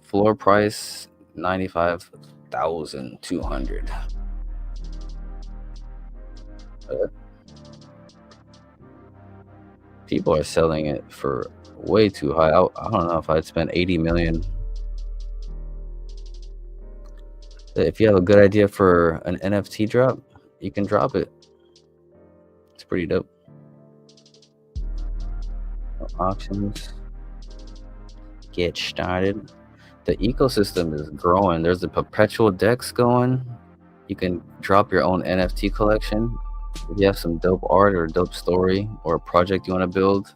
Floor price 95,200. People are selling it for way too high. I don't know if I'd spend 80 million. If you have a good idea for an NFT drop, you can drop it. It's pretty dope. Auctions. Get started. The ecosystem is growing. There's the perpetual decks going. You can drop your own NFT collection. If you have some dope art or dope story or a project you want to build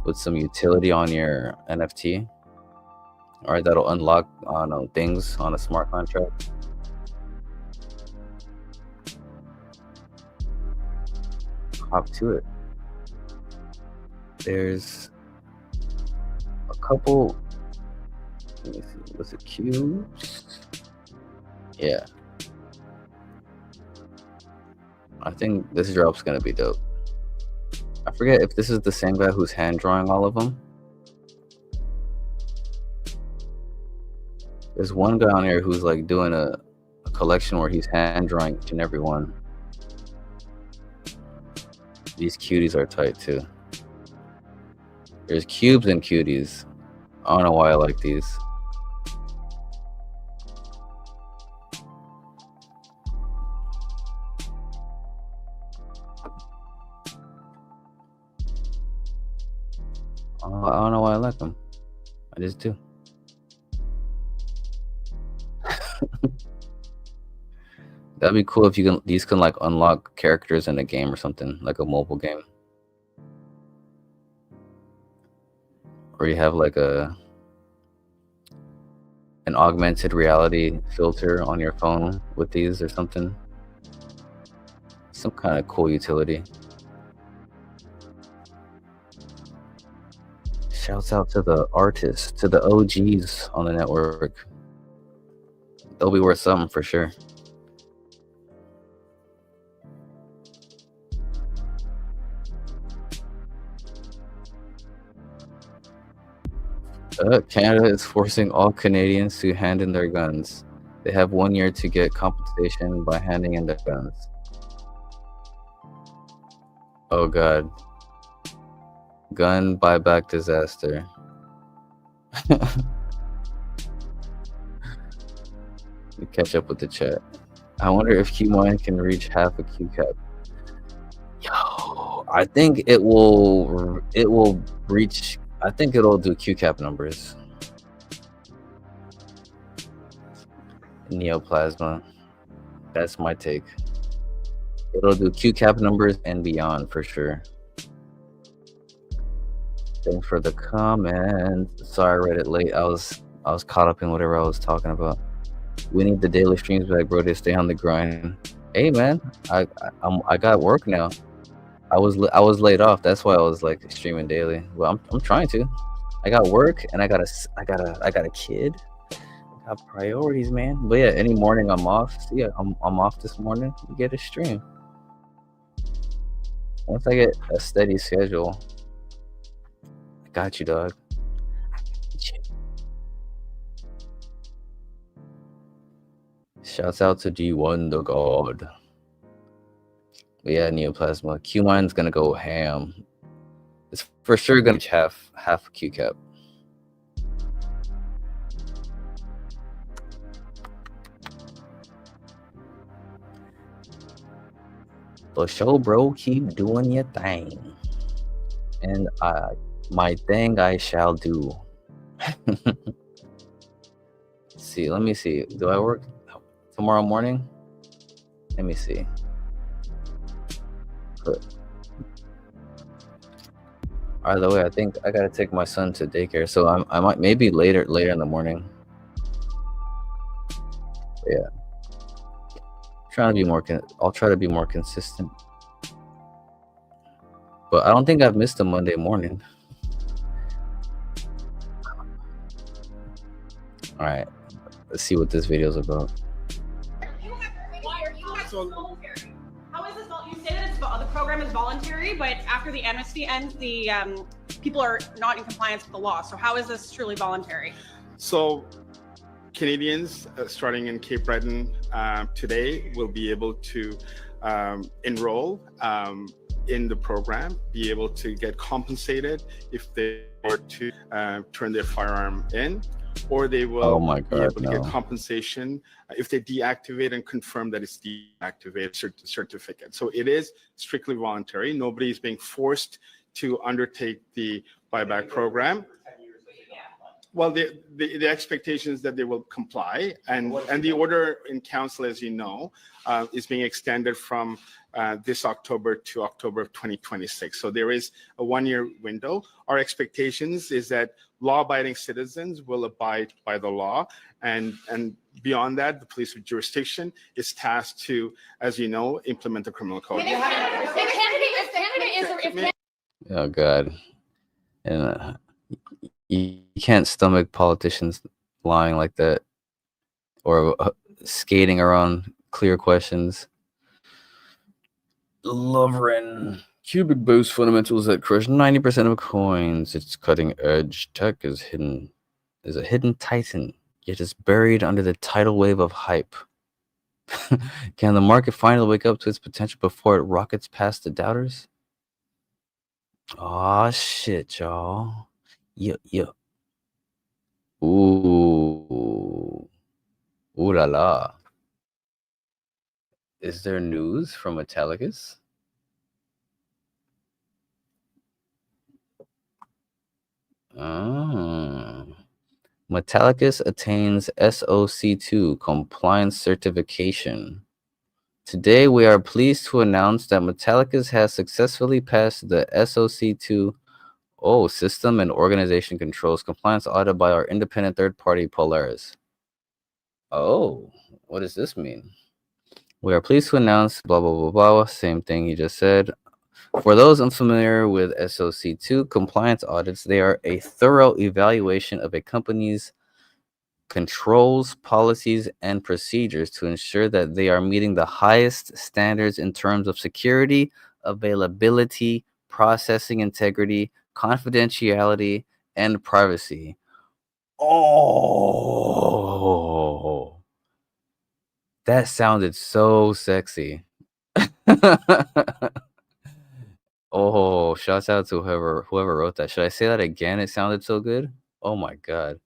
with some utility on your NFT, all right, that'll unlock things on a smart contract. Hop to it. There's a couple. Let me see. Was it cubes? Yeah. I think this drop's gonna be dope. I forget if this is the same guy who's hand drawing all of them. There's one guy on here who's like doing a collection where he's hand drawing each and every one. These cuties are tight too. There's cubes and cuties. I don't know why I like these. I don't know why I like them. I just do. That'd be cool if these can like unlock characters in a game or something, like a mobile game. Or you have like an augmented reality filter on your phone with these or something. Some kind of cool utility. Shouts out to the artists, to the OGs on the network. They'll be worth something for sure. Canada is forcing all Canadians to hand in their guns. They have 1 year to get compensation by handing in their guns. Oh god. Gun buyback disaster. We catch up with the chat. I wonder if Qmine can reach half a QCap. Yo, I think it will reach. I think it'll do QCap numbers. Neoplasma. That's my take. It'll do QCap numbers and beyond for sure. Thanks for the comment. Sorry I read it late. I was caught up in whatever I was talking about. We need the daily streams back, bro, to stay on the grind. Hey man, I got work now. I was laid off. That's why I was like streaming daily. Well, I'm trying to. I got work and I got a kid. I got priorities, man. But yeah, any morning I'm off. So yeah, I'm off this morning. You get a stream. Once I get a steady schedule, I got you, dog. Shouts out to D1 the God. But yeah, Neoplasma. Qmine's gonna go ham. It's for sure gonna reach half a QCap. For sure, bro. Keep doing your thing. And my thing I shall do. See, let me see. Do I work tomorrow morning? Let me see. By the way, I think I gotta take my son to daycare, so I might maybe later in the morning. Yeah, trying to be more. I'll try to be more consistent. But I don't think I've missed a Monday morning. All right, let's see what this video's about. Why are you voluntary? How is this? You say that the program is voluntary, but after the amnesty ends, the people are not in compliance with the law. So how is this truly voluntary? So Canadians starting in Cape Breton today will be able to enroll in the program, be able to get compensated if they were to turn their firearm in, or they will be able to get compensation if they deactivate and confirm that it's deactivated certificate. So it is strictly voluntary. Nobody is being forced to undertake the buyback program. Well, the expectation is that they will comply, and the order in council, as you know, is being extended from this October to October of 2026. So there is a 1-year window. Our expectations is that law-abiding citizens will abide by the law, and beyond that, the police with jurisdiction is tasked to, as you know, implement the criminal code. Oh God, and you can't stomach politicians lying like that, or skating around clear questions. Lovren. Qubic boasts fundamentals that crush 90% of coins. Its cutting edge tech is a hidden titan, yet is buried under the tidal wave of hype. Can the market finally wake up to its potential before it rockets past the doubters? Aw, shit, y'all. Yeah. Ooh. Ooh la la. Is there news from Metallicus? Metallicus attains SOC2 compliance certification. Today, we are pleased to announce that Metallicus has successfully passed the SOC2 System and Organization Controls compliance audit by our independent third party Polaris. Oh, what does this mean? We are pleased to announce blah, blah, blah, blah. Same thing he just said. For those unfamiliar with SOC2 compliance audits, they are a thorough evaluation of a company's controls, policies, and procedures to ensure that they are meeting the highest standards in terms of security, availability, processing integrity, confidentiality, and privacy. Oh, that sounded so sexy. Oh, shouts out to whoever wrote that. Should I say that again? It sounded so good. Oh my God.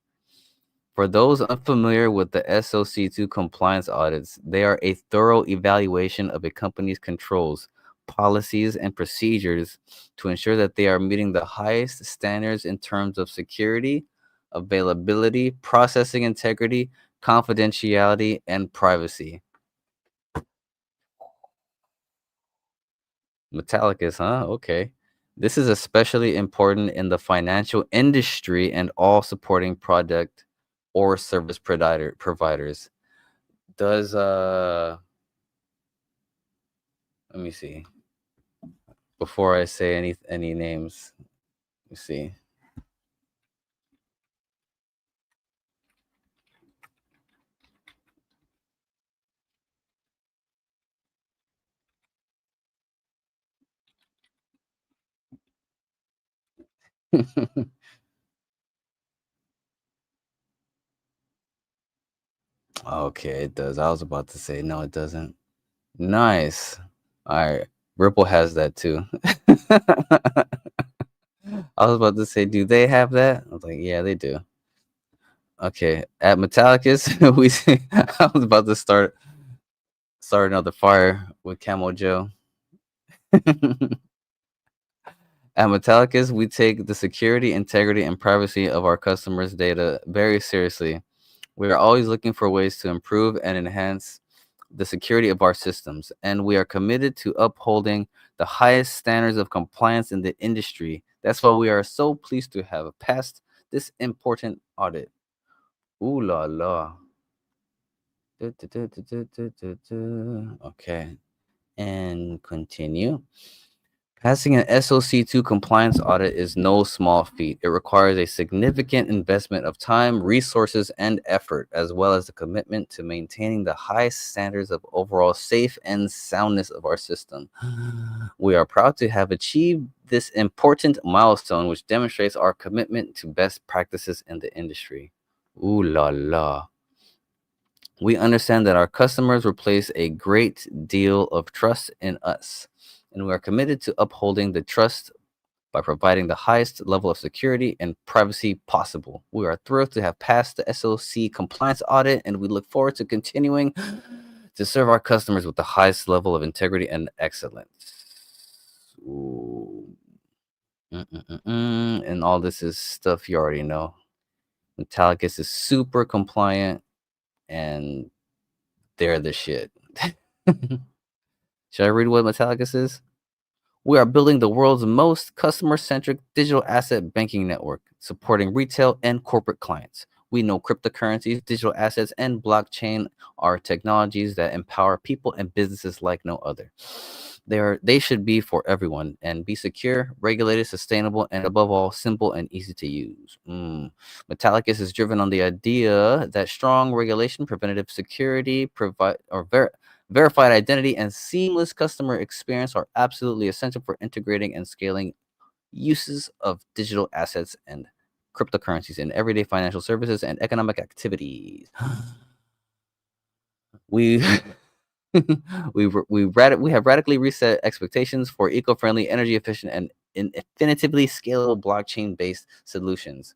For those unfamiliar with the SOC2 compliance audits, they are a thorough evaluation of a company's controls, policies, and procedures to ensure that they are meeting the highest standards in terms of security, availability, processing integrity, confidentiality, and privacy. Metallicus, huh? Okay. This is especially important in the financial industry and all supporting product or service providers. Does let me see. Before I say any names, let me see. Okay, it does. I was about to say no, it doesn't. Nice. All right. Ripple has that too. I was about to say, do they have that? I was like, yeah, they do. Okay, at Metallicus, I was about to start another fire with Camo Joe. At Metallicus, we take the security, integrity, and privacy of our customers' data very seriously. We are always looking for ways to improve and enhance the security of our systems, and we are committed to upholding the highest standards of compliance in the industry. That's why we are so pleased to have passed this important audit. Ooh la la. Okay, and continue. Passing an SOC2 compliance audit is no small feat. It requires a significant investment of time, resources, and effort, as well as a commitment to maintaining the highest standards of overall safe and soundness of our system. We are proud to have achieved this important milestone, which demonstrates our commitment to best practices in the industry. Ooh la la. We understand that our customers will place a great deal of trust in us, and we are committed to upholding the trust by providing the highest level of security and privacy possible. We are thrilled to have passed the SOC compliance audit, and we look forward to continuing to serve our customers with the highest level of integrity and excellence. Ooh. And all this is stuff you already know. Metallicus is super compliant, and they're the shit. Should I read what Metallicus is? We are building the world's most customer-centric digital asset banking network, supporting retail and corporate clients. We know cryptocurrencies, digital assets, and blockchain are technologies that empower people and businesses like no other. They should be for everyone and be secure, regulated, sustainable, and above all, simple and easy to use. Metallicus is driven on the idea that strong regulation, preventative security, verified identity, and seamless customer experience are absolutely essential for integrating and scaling uses of digital assets and cryptocurrencies in everyday financial services and economic activities. We we have radically reset expectations for eco-friendly, energy efficient, and infinitely scalable blockchain-based solutions.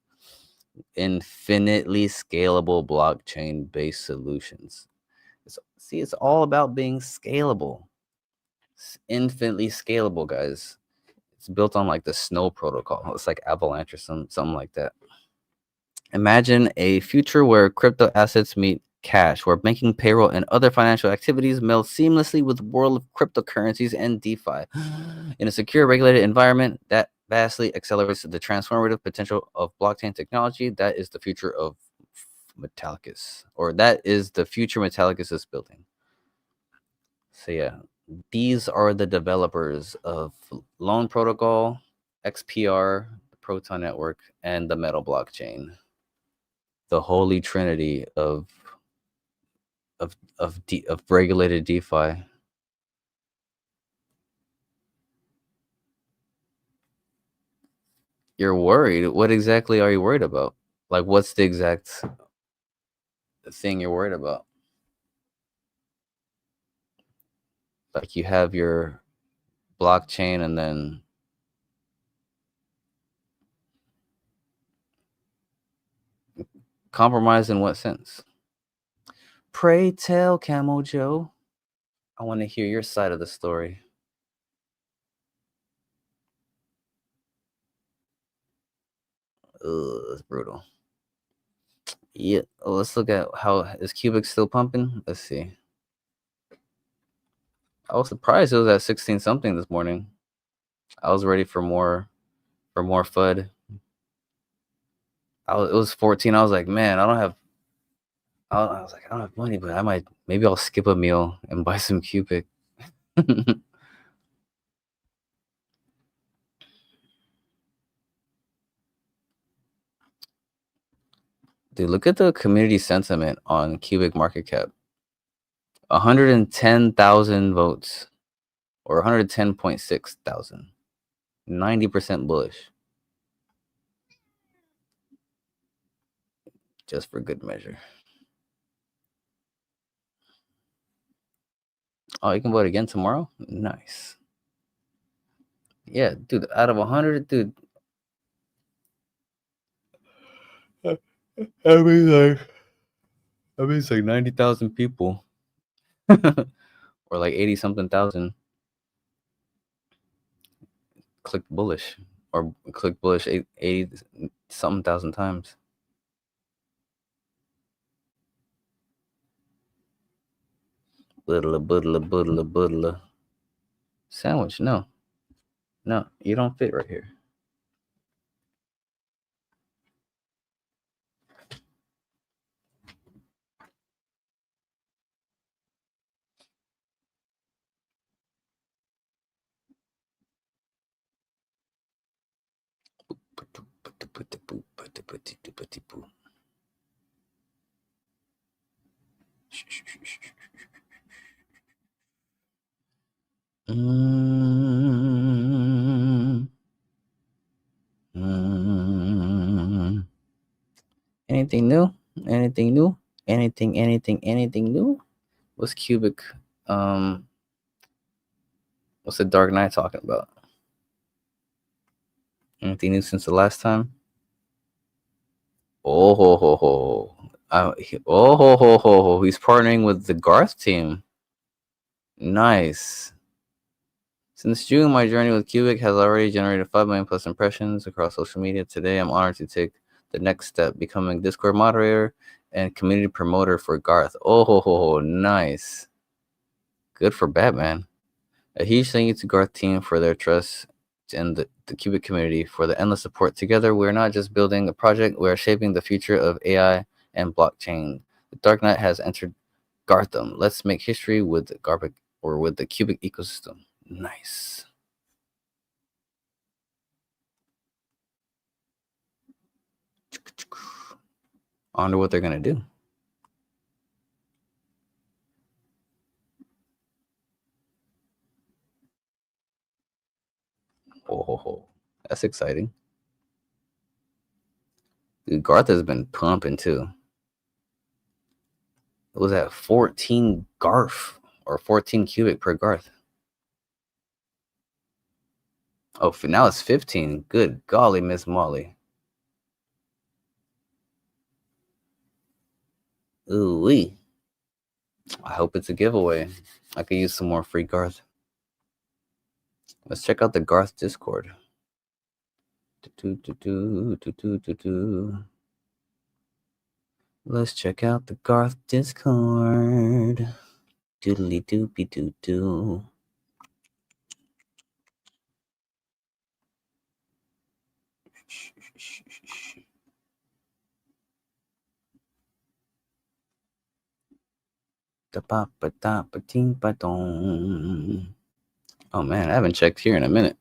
Infinitely scalable blockchain-based solutions. It's all about being scalable. It's infinitely scalable, guys. It's built on like the Snow protocol. It's like Avalanche or something like that. Imagine a future where crypto assets meet cash, where banking, payroll, and other financial activities meld seamlessly with the world of cryptocurrencies and DeFi. In a secure, regulated environment that vastly accelerates the transformative potential of blockchain technology, that is the future of Metallicus, or that is the future Metallicus is building. So yeah, these are the developers of Loan Protocol, XPR, the Proton Network, and the Metal blockchain. The holy trinity of regulated DeFi. You're worried. What exactly are you worried about? Like, what's the exact thing you're worried about? Like, you have your blockchain and then compromise in what sense? Pray tell, Camel Joe. I want to hear your side of the story. Ugh, that's brutal. Yeah, let's look at how is Qubic still pumping. Let's see. I was surprised it was at 16 something this morning. I was ready for more FUD. It was 14. I was like, man, I was like, I don't have money, but maybe I'll skip a meal and buy some Qubic. Dude, look at the community sentiment on Qubic market cap. 110,000 votes, or 110.6 thousand. 90% bullish. Just for good measure. Oh, you can vote again tomorrow? Nice. Yeah, dude, out of 100, dude. I mean, it's like 90,000 people. Or like 80 something thousand. Click bullish. Or click bullish 80 something thousand times. Buddla. Sandwich, no. No, you don't fit right here. Anything new? Anything new? Anything new? What's Qubic? What's the Dark Knight talking about? Anything new since the last time? Oh ho ho ho! Oh ho ho ho ho! He's partnering with the Garth team. Nice. Since June, my journey with Qubic has already generated 5 million plus impressions across social media. Today, I'm honored to take the next step, becoming Discord moderator and community promoter for Garth. Oh ho ho ho! Nice. Good for Batman. A huge thank you to Garth team for their trust and the Qubic community for the endless support. Together, we're not just building a project, we're shaping the future of AI and blockchain. The Dark Knight has entered Gartham. Let's make history with the Qubic ecosystem. Nice. I wonder what they're gonna do. Oh, that's exciting. Dude, Garth has been pumping too. It was at 14 Garth or 14 Qubic per Garth. Oh, now it's 15. Good golly, Miss Molly. Ooh wee. I hope it's a giveaway. I could use some more free Garth. Let's check out the Garth Discord. Let's check out the Garth Discord. Doodly doopy doo doo. Oh man, I haven't checked here in a minute.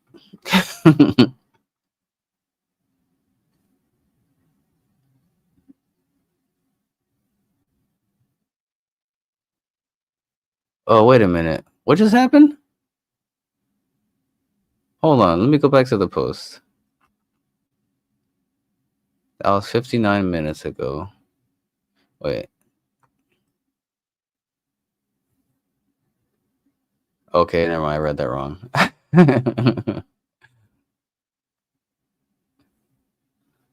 Oh, wait a minute. What just happened? Hold on, let me go back to the post. That was 59 minutes ago. Wait. Okay, never mind. I read that wrong.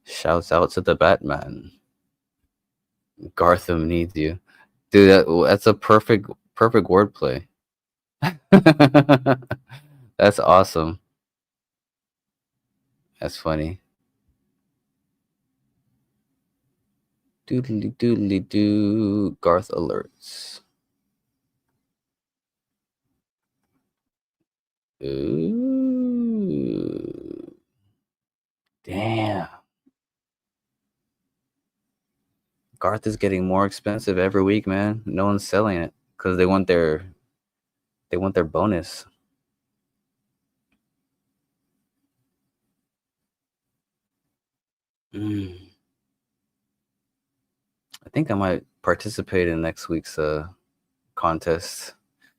Shouts out to the Batman. Gartham needs you. Dude, that's a perfect wordplay. That's awesome. That's funny. Doodly doodly doo. Garth alerts. Ooh. Damn. Garth is getting more expensive every week, man. No one's selling it because they want their bonus. I think I might participate in next week's contest.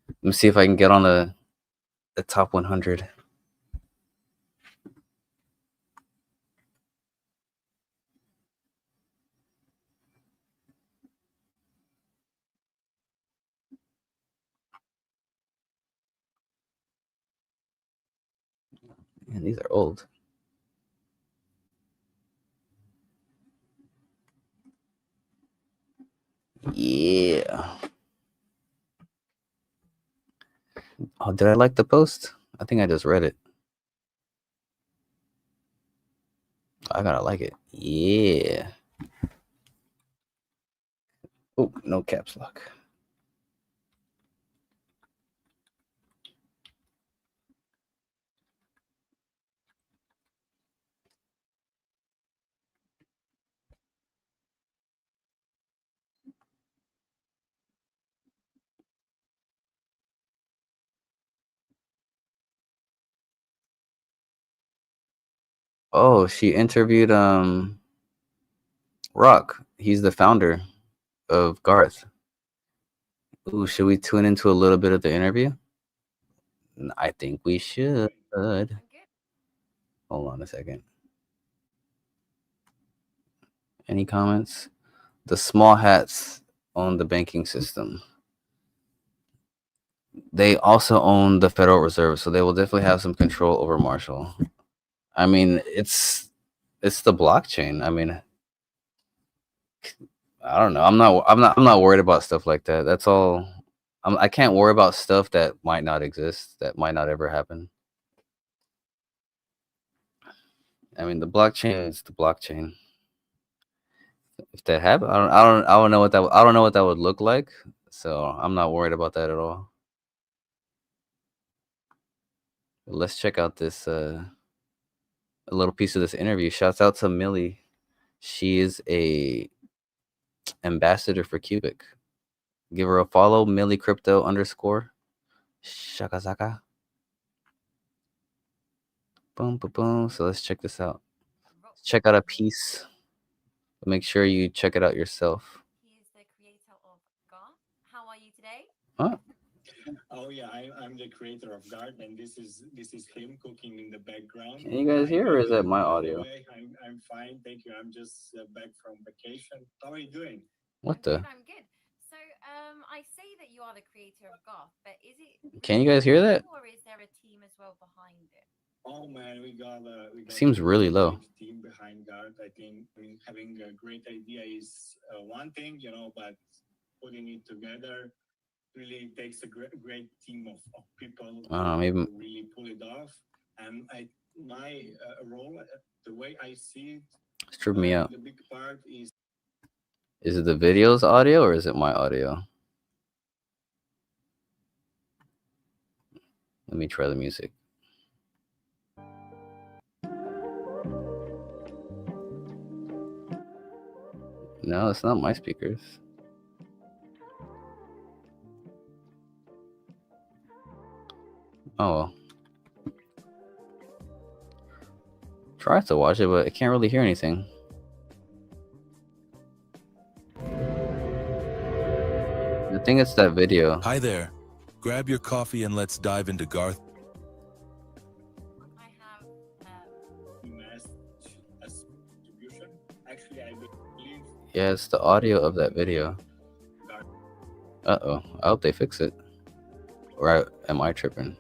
Let me see if I can get on the top 100. Man, these are old. Yeah. Oh, did I like the post? I think I just read it. I gotta like it. Yeah. Oh, no caps lock. Oh, she interviewed Rock. He's the founder of Garth. Ooh, should we tune into a little bit of the interview? I think we should. I'm good. Hold on a second. Any comments? The small hats own the banking system. They also own the Federal Reserve, so they will definitely have some control over Marshall. I mean, it's the blockchain. I mean, I don't know. I'm not worried about stuff like that. That's all. I can't worry about stuff that might not exist, that might not ever happen. I mean, the blockchain is the blockchain. If that happened, I don't know what that would look like. So I'm not worried about that at all. Let's check out this a little piece of this interview. Shouts out to Millie. She is a ambassador for Qubic. Give her a follow, Millie Crypto _ Shakazaka. Boom, boom, boom. So let's check this out. Check out a piece. Make sure you check it out yourself. He is the creator of Garth. How are you today? Huh? Oh yeah, I'm the creator of Garth, and this is him cooking in the background. Can you guys hear, or is that my By the audio? way, I'm fine, thank you. I'm just back from vacation. How are you doing? What I'm the? good, I'm good. So I say that you are the creator of Garth, but is it? Can you guys hear that? Or is there a team as well behind it? Oh man, we got Seems really low. big team behind Garth. I think having a great idea is one thing, but putting it together really takes a great team of people Maybe to really pull it off. And my role, the way I see it, it's tripping me out. the big part is. Is it the video's audio or is it my audio? Let me try the music. No, it's not my speakers. Oh well. Try to watch it, but I can't really hear anything. I think it's that video. Hi there. Grab your coffee and let's dive into Garth. I have Mass distribution. Actually, I believe. Yeah, it's the audio of that video. Uh-oh. I hope they fix it. Or am I tripping?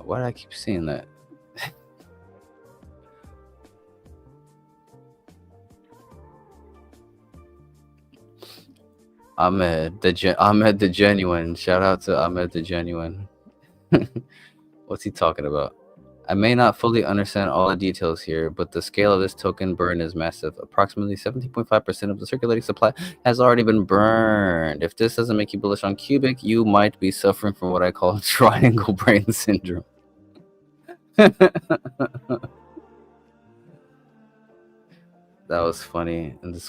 Why do I keep seeing that? Ahmed the Genuine. Shout out to Ahmed the Genuine. What's he talking about? I may not fully understand all the details here, but the scale of this token burn is massive. Approximately 17.5% of the circulating supply has already been burned. If this doesn't make you bullish on Qubic, you might be suffering from what I call triangle brain syndrome. That was funny. And the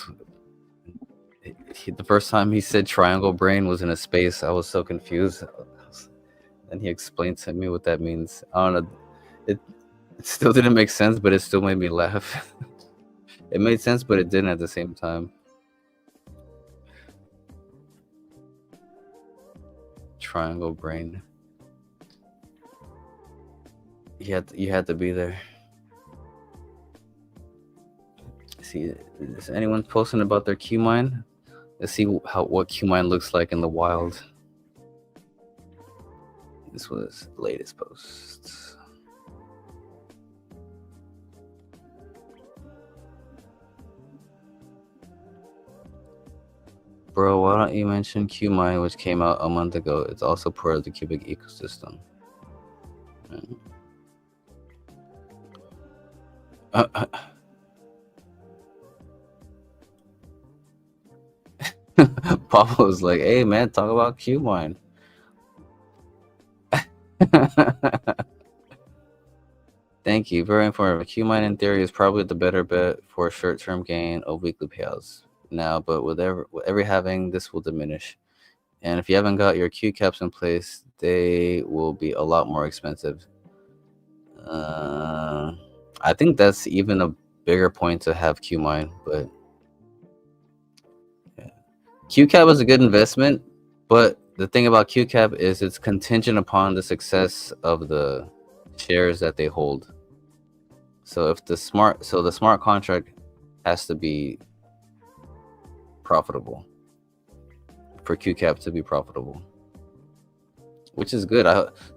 first time he said triangle brain was in a space, I was so confused. And he explained to me what that means. I don't know. It still didn't make sense, but it still made me laugh. It made sense, but it didn't at the same time. Triangle brain. You had to be there. See, is anyone posting about their Qmine? Let's see what Qmine looks like in the wild. This was the latest post. Bro, why don't you mention Qmine, which came out a month ago? It's also part of the Qubic ecosystem. Papa was like, hey man, talk about Qmine. Thank you. Very informative. Qmine in theory is probably the better bet for short-term gain of weekly payouts now, but with every halving, this will diminish. And if you haven't got your Q caps in place, they will be a lot more expensive. I think that's even a bigger point to have Qmine, but yeah. QCap is a good investment, but the thing about QCap is it's contingent upon the success of the shares that they hold. So if the smart contract has to be profitable for QCap to be profitable, which is good.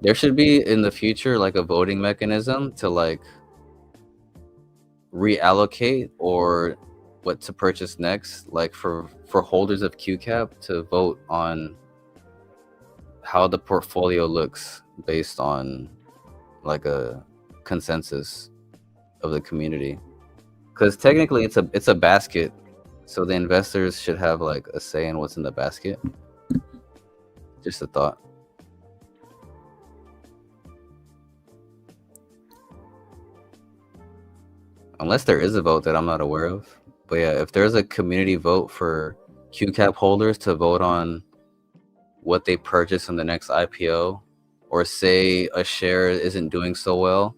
There should be in the future like a voting mechanism to like reallocate or what to purchase next, like for holders of QCap to vote on how the portfolio looks based on like a consensus of the community, because technically it's a basket, so the investors should have like a say in what's in the basket. Just a thought. Unless there is a vote that I'm not aware of. But yeah, if there's a community vote for QCap holders to vote on what they purchase in the next IPO, or say a share isn't doing so well,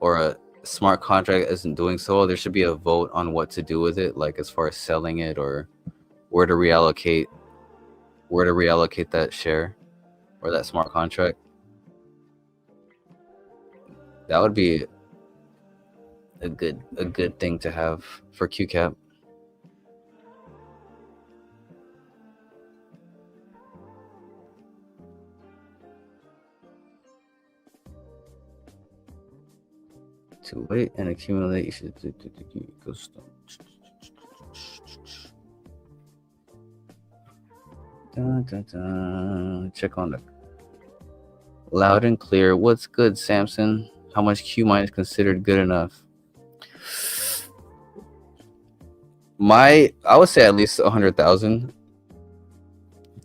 or a smart contract isn't doing so well, there should be a vote on what to do with it, like as far as selling it or where to reallocate that share or that smart contract. That would be a good thing to have for QCap. To wait and accumulate, you should go stop. Check on the loud and clear. What's good, Samson? How much Qmine is considered good enough? I would say at least 100,000.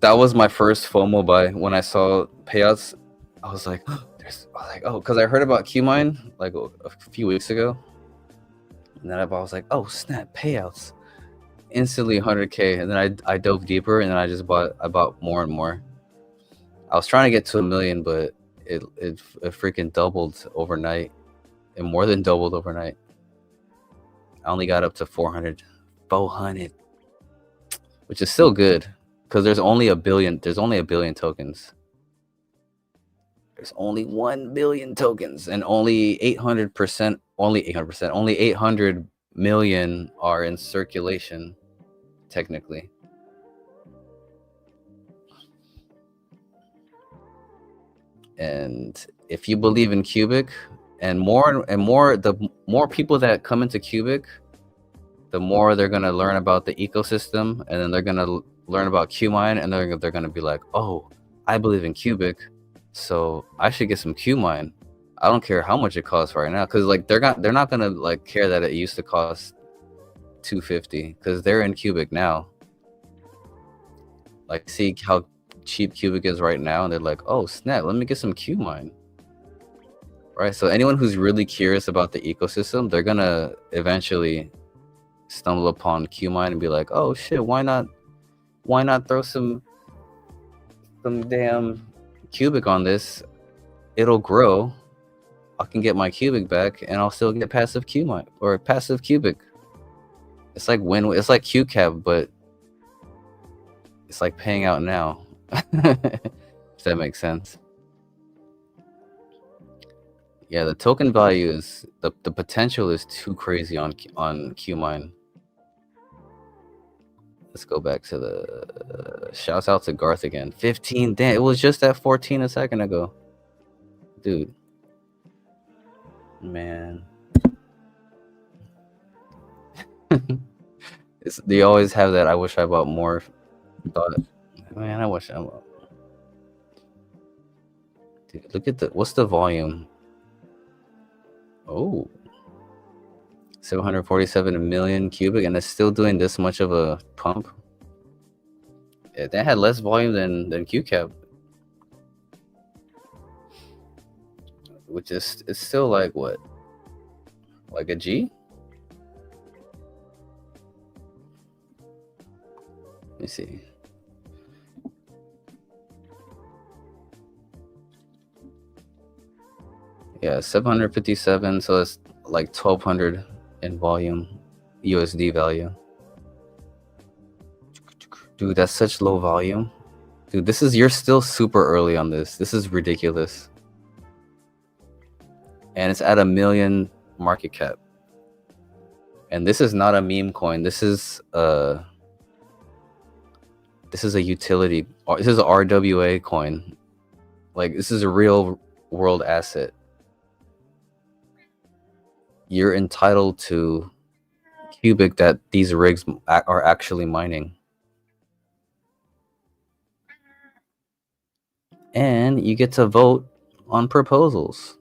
That was my first FOMO buy when I saw payouts. I was like, because I heard about Qmine like a few weeks ago, and then I was like, oh snap, payouts! Instantly 100K, and then I dove deeper, and then I bought more and more. I was trying to get to 1 million, but it freaking doubled overnight, and more than doubled overnight. I only got up to 400, which is still good, because there's only a billion tokens. There's only 1 billion tokens, and only 800 million are in circulation, technically. And if you believe in Qubic, the more people that come into Qubic, the more they're gonna learn about the ecosystem, and then they're gonna learn about Qmine, and they're gonna be like, oh, I believe in Qubic, so I should get some Qmine. I don't care how much it costs right now, because like they're not gonna like care that it used to cost $250, because they're in Qubic now. Like, see how cheap Qubic is right now, and they're like, oh snap, let me get some Qmine. Right? So anyone who's really curious about the ecosystem, they're gonna eventually stumble upon Qmine and be like, oh shit, why not throw some damn Qubic on this? It'll grow. I can get my Qubic back, and I'll still get passive Qmine or passive Qubic. It's like it's like QCap, but it's like paying out now. If that makes sense. Yeah, the token value is the potential is too crazy on Qmine. Let's go back to the shouts out to Garth again. 15, damn, it was just at 14 a second ago. Dude. Man. They always have that I wish I bought more thought. Man, I wish I bought. Dude, look at what's the volume? Oh. 747 million Qubic, and it's still doing this much of a pump. Yeah, that had less volume than QCap. which is it's still like what, like a G. Let me see. Yeah, 757. So it's like 1200 in volume, USD value. Dude, that's such low volume. Dude, you're still super early on this. This is ridiculous. And it's at 1 million market cap. And this is not a meme coin. This is a utility. This is a RWA coin. Like, this is a real world asset. You're entitled to Qubic that these rigs are actually mining. And you get to vote on proposals.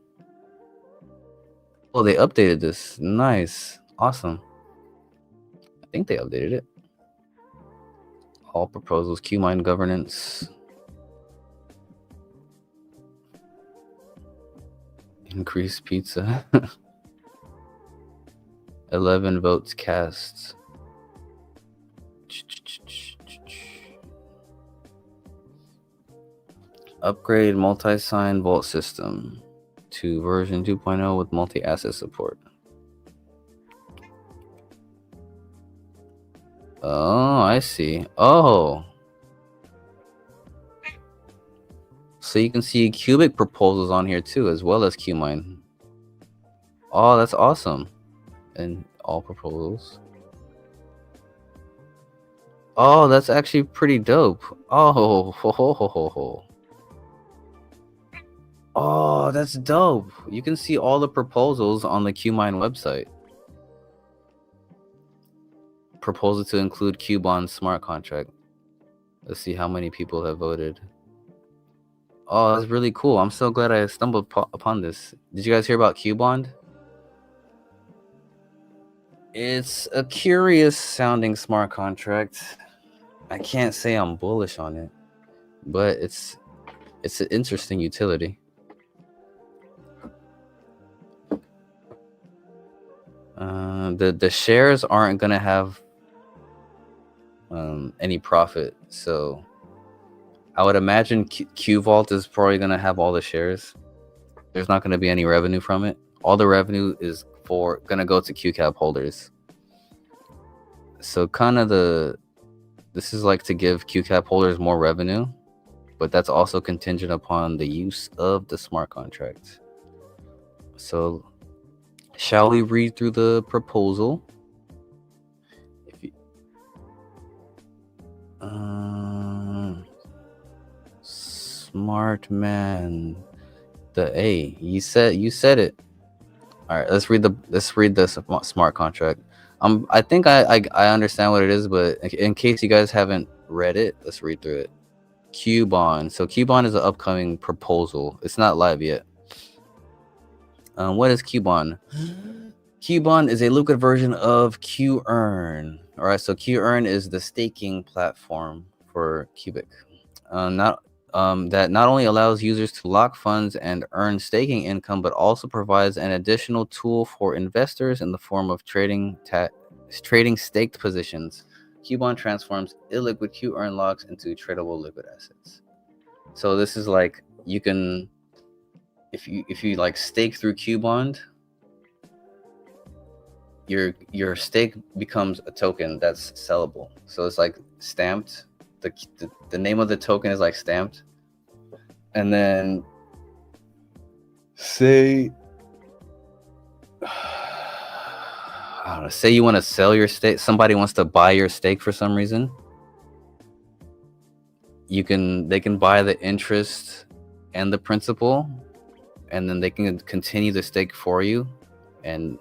Oh, they updated this. Nice. Awesome. I think they updated it. All proposals, QMine governance. Increase pizza. 11 votes cast. Upgrade multi-sign vault system to version 2.0 with multi-asset support. Oh, I see. Oh. So you can see Qubic proposals on here too, as well as QMine. Oh, that's awesome. And all proposals. Oh, that's actually pretty dope. Oh, ho, ho, ho, ho, ho. Oh, that's dope. You can see all the proposals on the QMine website. Proposal to include Qbond smart contract. Let's see how many people have voted. Oh, that's really cool. I'm so glad I stumbled upon this. Did you guys hear about Qbond? It's a curious sounding smart contract. I can't say I'm bullish on it, but it's an interesting utility. The shares aren't gonna have any profit, so I would imagine Q Vault is probably gonna have all the shares. There's not gonna be any revenue from it. All the revenue is gonna go to QCap holders. So kind of this is like to give QCap holders more revenue, but that's also contingent upon the use of the smart contract. So shall we read through the proposal? Smart man, the A. You said it. All right, let's read the smart contract. I think I understand what it is, but in case you guys haven't read it, let's read through it. Qbond. So Qbond is an upcoming proposal. It's not live yet. What is Qbond? Qbond is a liquid version of QEarn. All right, so QEarn is the staking platform for Qubic. That not only allows users to lock funds and earn staking income, but also provides an additional tool for investors in the form of trading staked positions. Qbond transforms illiquid QEarn locks into tradable liquid assets. So this is like, you can, if you like stake through Qbond, your stake becomes a token that's sellable. So it's like stamped. The name of the token is like stamped, and then say I don't know, say you want to sell your stake, somebody wants to buy your stake for some reason, they can buy the interest and the principal, and then they can continue the stake for you. And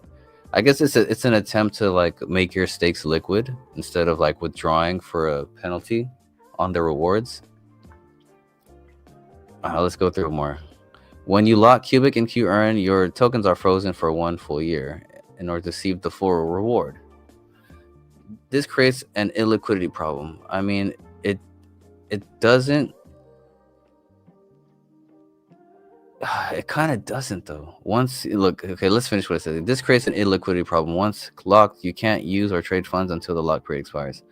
I guess it's an attempt to like make your stakes liquid instead of like withdrawing for a penalty on the rewards. Let's go through more. When you lock Qubic and QEarn, your tokens are frozen for 1 full year in order to receive the full reward. This creates an illiquidity problem. I mean, it doesn't. It kind of doesn't though. Once look, okay, let's finish what it says. This creates an illiquidity problem. Once locked, you can't use or trade funds until the lock period expires.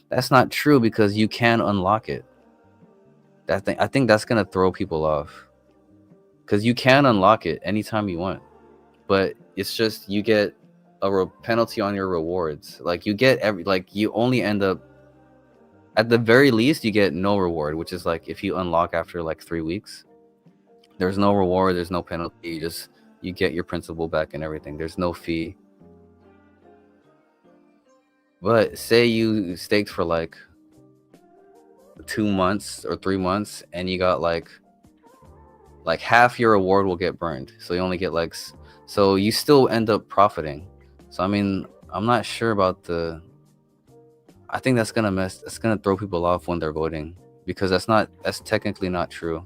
That's not true because you can unlock it. I think that's gonna throw people off because you can unlock it anytime you want, but it's just you get a penalty on your rewards. Like you get you only end up at the very least you get no reward, which is like if you unlock after like 3 weeks. There's no reward, there's no penalty, you get your principal back and everything. There's no fee. But say you staked for like 2 months or 3 months and you got like half your reward will get burned. So you only get so you still end up profiting. So I mean, I'm not sure about I think that's gonna throw people off when they're voting because that's technically not true.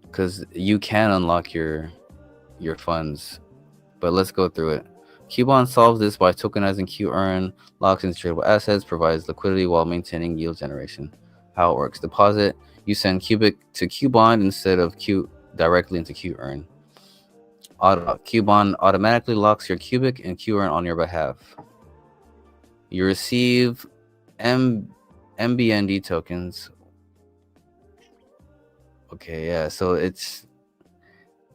Because you can unlock your funds, but let's go through it. Qbond solves this by tokenizing Qearn, locks into tradable assets, provides liquidity while maintaining yield generation. How it works: deposit, you send Qubic to Qbond instead of directly into Qearn. Qbond automatically locks your Qubic and Qearn on your behalf. You receive MBND tokens. Okay, yeah, so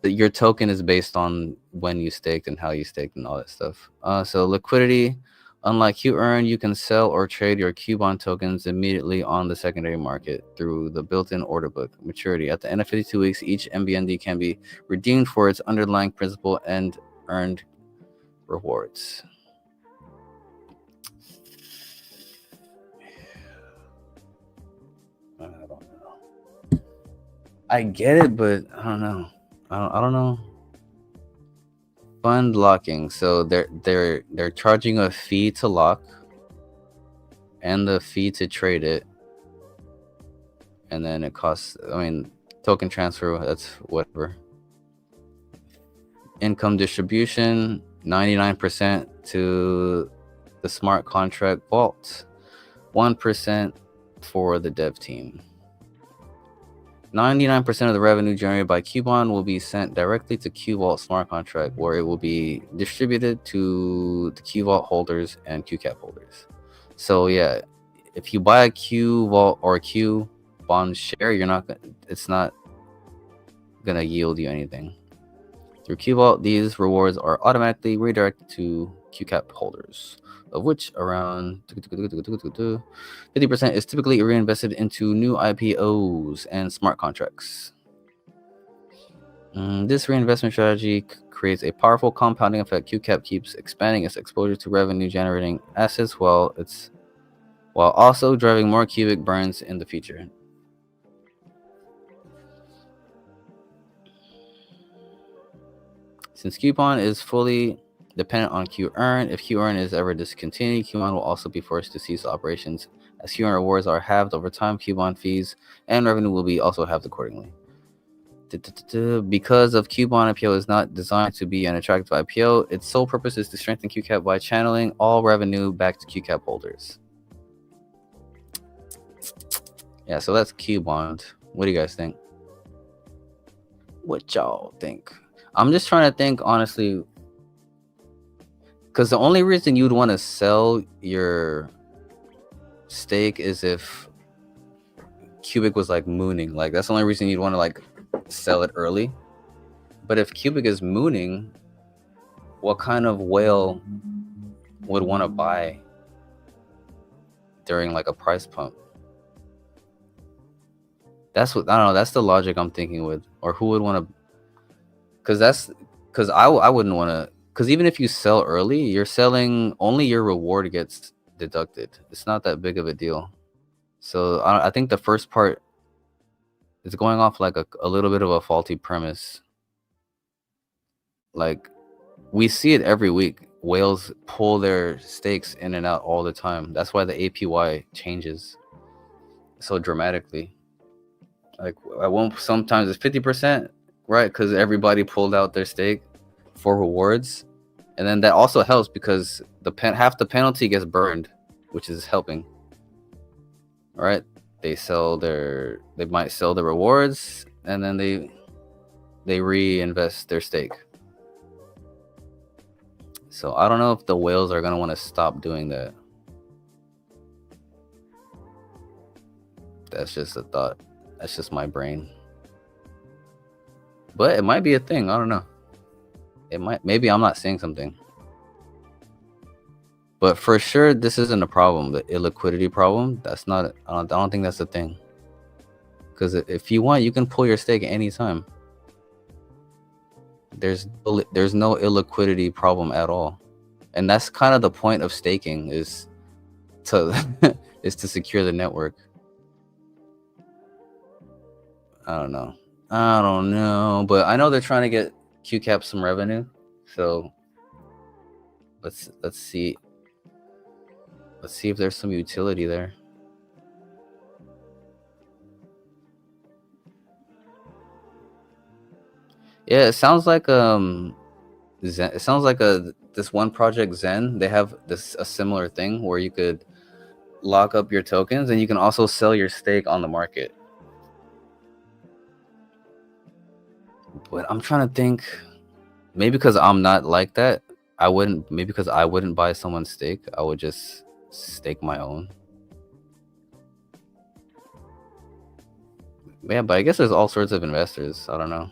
your token is based on when you staked and how you staked and all that stuff. So liquidity, unlike Qearn, you can sell or trade your Qbond tokens immediately on the secondary market through the built-in order book. Maturity: at the end of 52 weeks, each MBND can be redeemed for its underlying principal and earned rewards. I don't know. I get it, but I don't know. I don't know. Fund locking. So they're charging a fee to lock and the fee to trade it. And then it costs, I mean, token transfer, that's whatever. Income distribution, 99% to the smart contract vault, 1% for the dev team. 99% of the revenue generated by Qbond will be sent directly to QVault smart contract, where it will be distributed to the QVault holders and QCAP holders. So yeah, if you buy a QVault or a Qbond share, it's not gonna yield you anything. Through QVault, these rewards are automatically redirected to QCAP holders, of which around 50% is typically reinvested into new IPOs and smart contracts. This reinvestment strategy creates a powerful compounding effect. QCAP keeps expanding its exposure to revenue-generating assets while also driving more Qubic burns in the future. Since Qbond is fully dependent on Qearn, if Qearn is ever discontinued, Qbond will also be forced to cease operations. As Qearn rewards are halved over time, Qbond fees and revenue will be also halved accordingly. Because of Qbond IPO is not designed to be an attractive IPO, its sole purpose is to strengthen QCAP by channeling all revenue back to QCAP holders. Yeah, so that's Qbond. What do you guys think? What y'all think? I'm just trying to think honestly, because the only reason you'd want to sell your stake is if Qubic was like mooning. Like that's the only reason you'd want to like sell it early. But if Qubic is mooning, what kind of whale would want to buy during like a price pump? That's what I don't know. That's the logic I'm thinking with, or who would want to. Because I wouldn't want to. Because even if you sell early, you're selling only your reward gets deducted. It's not that big of a deal. So I think the first part is going off like a little bit of a faulty premise. Like we see it every week. Whales pull their stakes in and out all the time. That's why the APY changes so dramatically. Like sometimes it's 50%. Right, because everybody pulled out their stake for rewards, and then that also helps because half the penalty gets burned, which is helping. All right, they might sell the rewards, and then they reinvest their stake. So I don't know if the whales are gonna want to stop doing that. That's just a thought. That's just my brain. But it might be a thing. I don't know. It might. Maybe I'm not seeing something. But for sure, this isn't a problem. The illiquidity problem. That's not. I don't think that's a thing. Because if you want, you can pull your stake anytime. There's no illiquidity problem at all, and that's kind of the point of staking is to is to secure the network. I don't know, but I know they're trying to get QCap some revenue, so let's see if there's some utility there. Yeah, it sounds like Zen, it sounds like this one project Zen. They have a similar thing where you could lock up your tokens and you can also sell your stake on the market. But I'm trying to think, maybe because I'm not like that, maybe because I wouldn't buy someone's stake, I would just stake my own. Yeah, but I guess there's all sorts of investors. I don't know.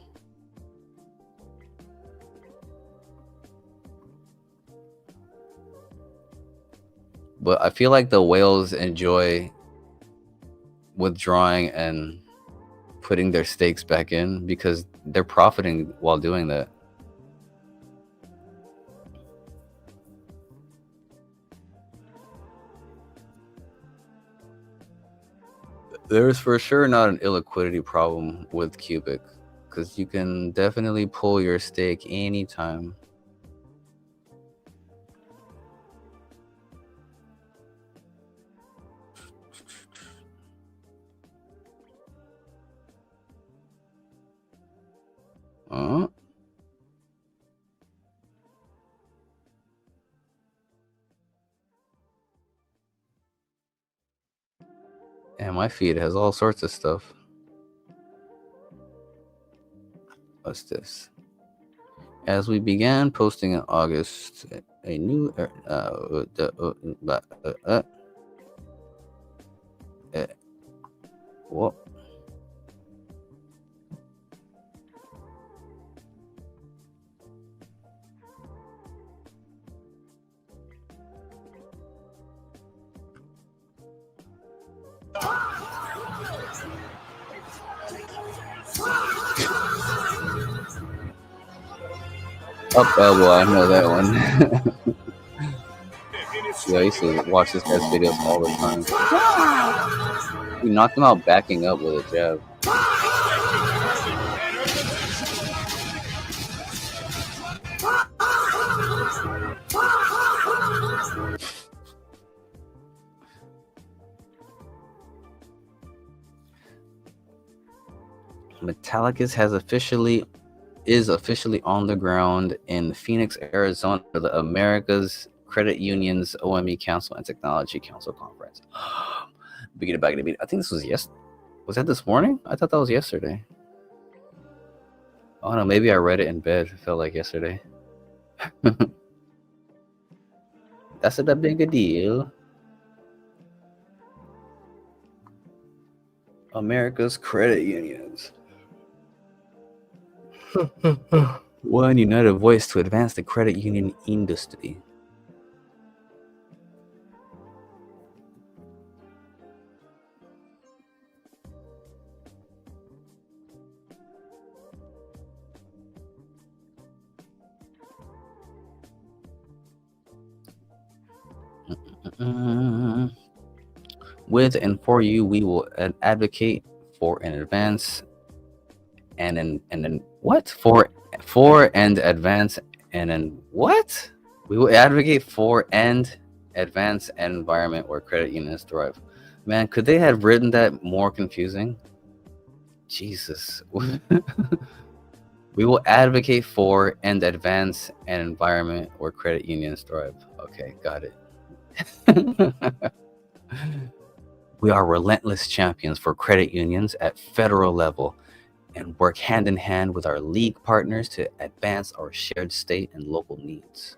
But I feel like the whales enjoy withdrawing and putting their stakes back in because they're profiting while doing that. There's for sure not an illiquidity problem with Qubic because you can definitely pull your stake anytime. And my feed has all sorts of stuff. What's this? As we began posting in August, a new what? Up elbow, I know that one. Yeah, I used to watch this guy's videos all the time. He knocked him out backing up with a jab. Metallicus is officially on the ground in Phoenix, Arizona for the America's Credit Unions OME Council and Technology Council Conference. I think this was was that this morning? I thought that was yesterday. Oh no, maybe I read it in bed. It felt like yesterday. That's a big a deal. America's Credit Unions. One united voice to advance the credit union industry. With and for you, we will advocate for an advance and then what? For and advance and then what? We will advocate for and advance an environment where credit unions thrive. Man, could they have written that more confusing? Jesus. We will advocate for and advance an environment where credit unions thrive. Okay, got it. We are relentless champions for credit unions at federal level and work hand in hand with our league partners to advance our shared state and local needs.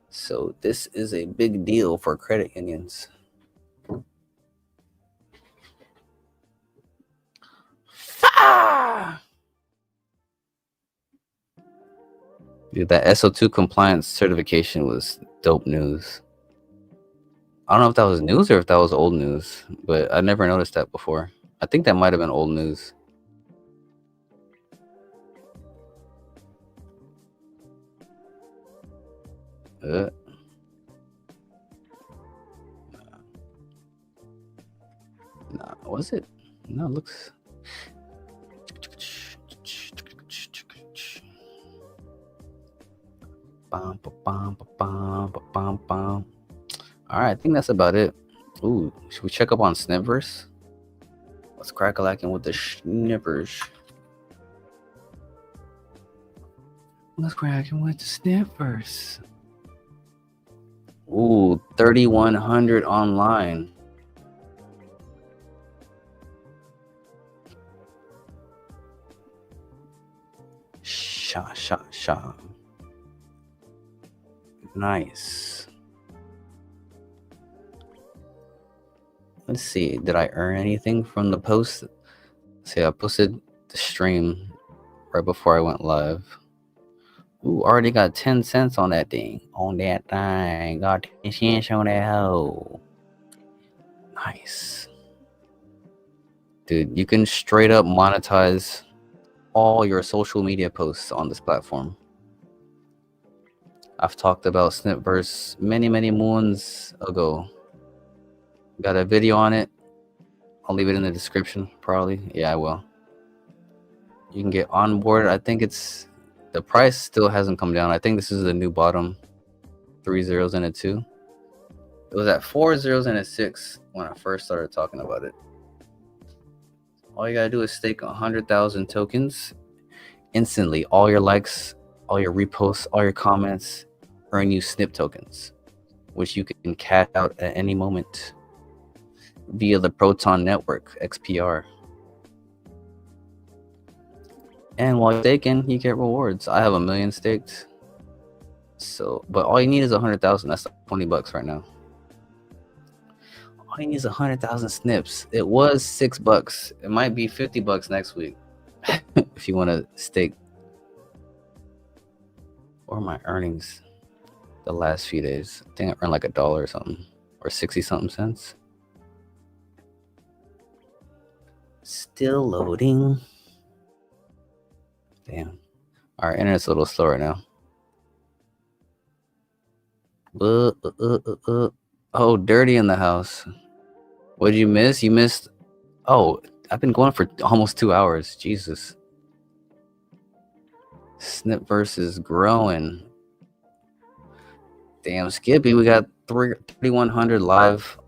So this is a big deal for credit unions. Dude, that SO2 compliance certification was dope news. I don't know if that was news or if that was old news, but I never noticed that before. I think that might have been old news. Nah, was it? No, it looks. All right, I think that's about it. Ooh, should we check up on Snippers? What's crack-a-lacking with the Snippers? What's cracking with the Snippers? Ooh, 3,100 online. Sha. Nice. Let's see. Did I earn anything from the post? See, I posted the stream right before I went live. Ooh, already got 10 cents on that thing. Got 10 cents on that hoe. Nice. Dude, you can straight up monetize all your social media posts on this platform. I've talked about Snipverse many moons ago. Got a video on it. I'll leave it in the description, probably. Yeah, I will. You can get on board. I think it's... The price still hasn't come down. I think this is the new bottom. 3 zeros and a 2. It was at 4 zeros and a 6 when I first started talking about it. All you gotta do is stake 100,000 tokens instantly. All your likes, all your reposts, all your comments earn you snip tokens, which you can cash out at any moment via the Proton Network, XPR. And while you're staking, you get rewards. I have 1 million staked. So, but all you need is 100,000. That's $20 right now. All you need is 100,000 snips. It was $6. It might be $50 next week if you want to stake. Or my earnings the last few days. I think I earned like $1 or something, or 60 something cents. Still loading. Damn. Our internet's a little slow right now. Oh, dirty in the house. What did you miss? You missed. Oh, I've been going for almost 2 hours. Jesus. Snipverse is growing. Damn, Skippy, we got 3,100 live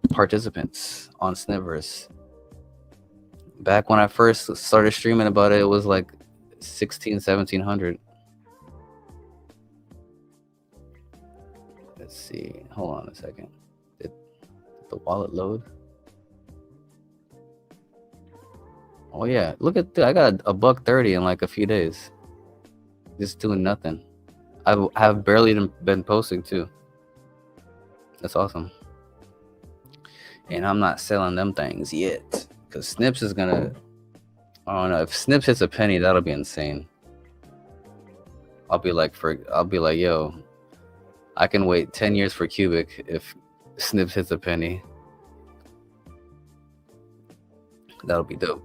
participants on Snipverse. Back when I first started streaming about it, it was like 1,700. Let's see. Hold on a second. Did the wallet load? Oh yeah, look at that. I got $1.30 in like a few days. Just doing nothing. I've barely been posting too. That's awesome. And I'm not selling them things yet, because Snips is gonna... I don't know, if Snips hits a penny, that'll be insane. I'll be like, yo, I can wait 10 years for Qubic if Snips hits a penny. That'll be dope.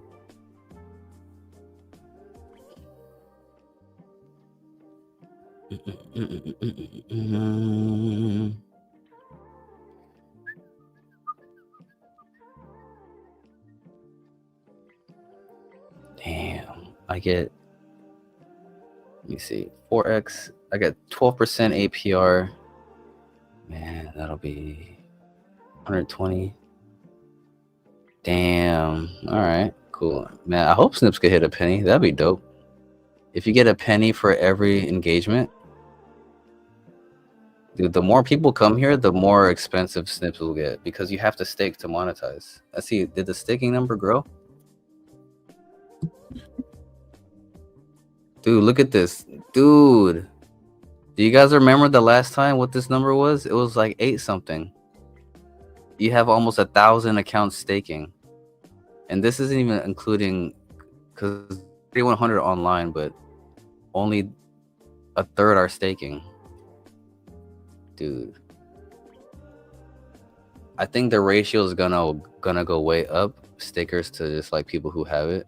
Damn, I get, let me see, 4x, I get 12% APR. Man, that'll be 120. Damn, all right, cool. Man, I hope Snips could hit a penny. That'd be dope. If you get a penny for every engagement, Dude, the more people come here, the more expensive snips will get because you have to stake to monetize. Let's see, did the staking number grow? Dude, look at this. Dude. Do you guys remember the last time what this number was? It was like 8 something. You have almost 1,000 accounts staking. And this isn't even including, because 3,100 online, but only a third are staking. Dude. I think the ratio is gonna go way up, stakers to just like people who have it.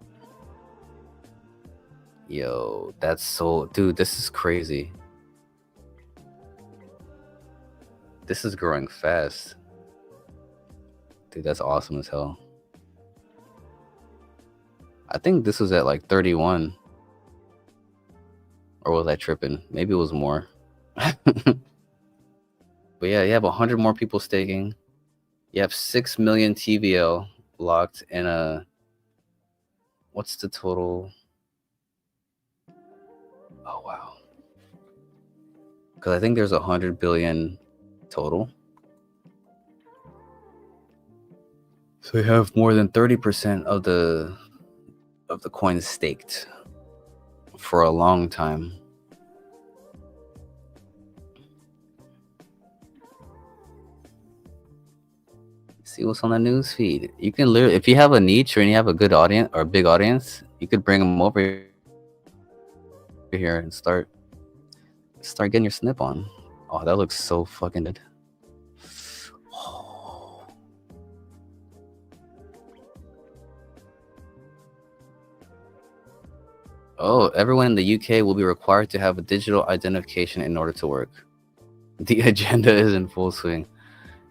Yo, that's so, dude, this is crazy. This is growing fast. Dude, that's awesome as hell. I think this was at like 31. Or was I tripping? Maybe it was more. But yeah, you have 100 more people staking. You have 6 million TVL locked in a... What's the total? Oh, wow. Because I think there's 100 billion total. So you have more than 30% of the coins staked for a long time. See what's on the news feed. You can literally, if you have a niche or you have a good audience or a big audience, you could bring them over here and start getting your snip on. Oh, that looks so fucking good. Oh, everyone in the UK will be required to have a digital identification in order to work. The agenda is in full swing.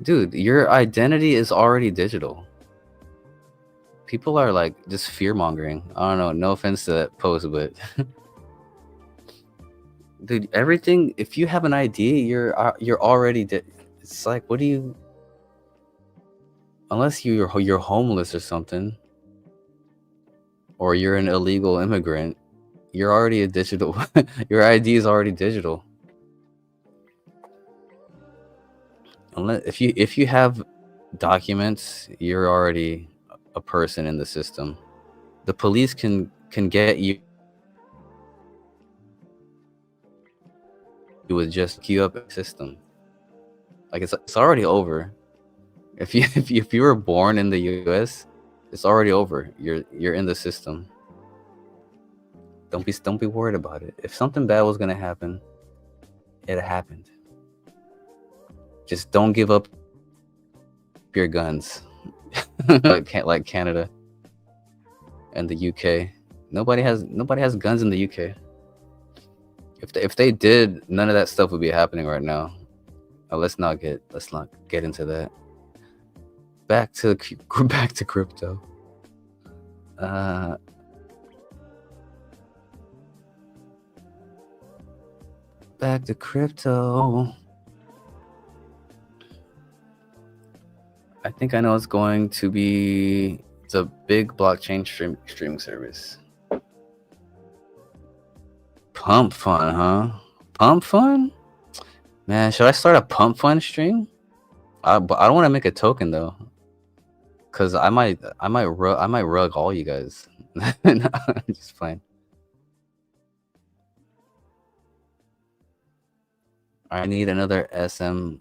Dude, your identity is already digital. People are like just fear-mongering. I don't know, no offense to that post, but dude, everything, if you have an ID, you're already it's like, what do you, unless you're homeless or something, or you're an illegal immigrant, you're already a digital. Your ID is already digital. Unless if you have documents, you're already a person in the system. The police can get you with just queue up a system. Like it's already over. If you were born in the US, it's already over. You're in the system. Don't be worried about it. If something bad was gonna happen, it happened. Just don't give up your guns. like Canada and the UK. Nobody has guns in the UK. If they did, none of that stuff would be happening right now. Let's not get into that. Back to crypto. Back to crypto. I think I know it's going to be the big blockchain streaming service. Pump Fun, huh? Pump Fun? Man, should I start a Pump Fun stream? But I don't want to make a token though, cause I might rug all you guys. No, I'm just playing. I need another SM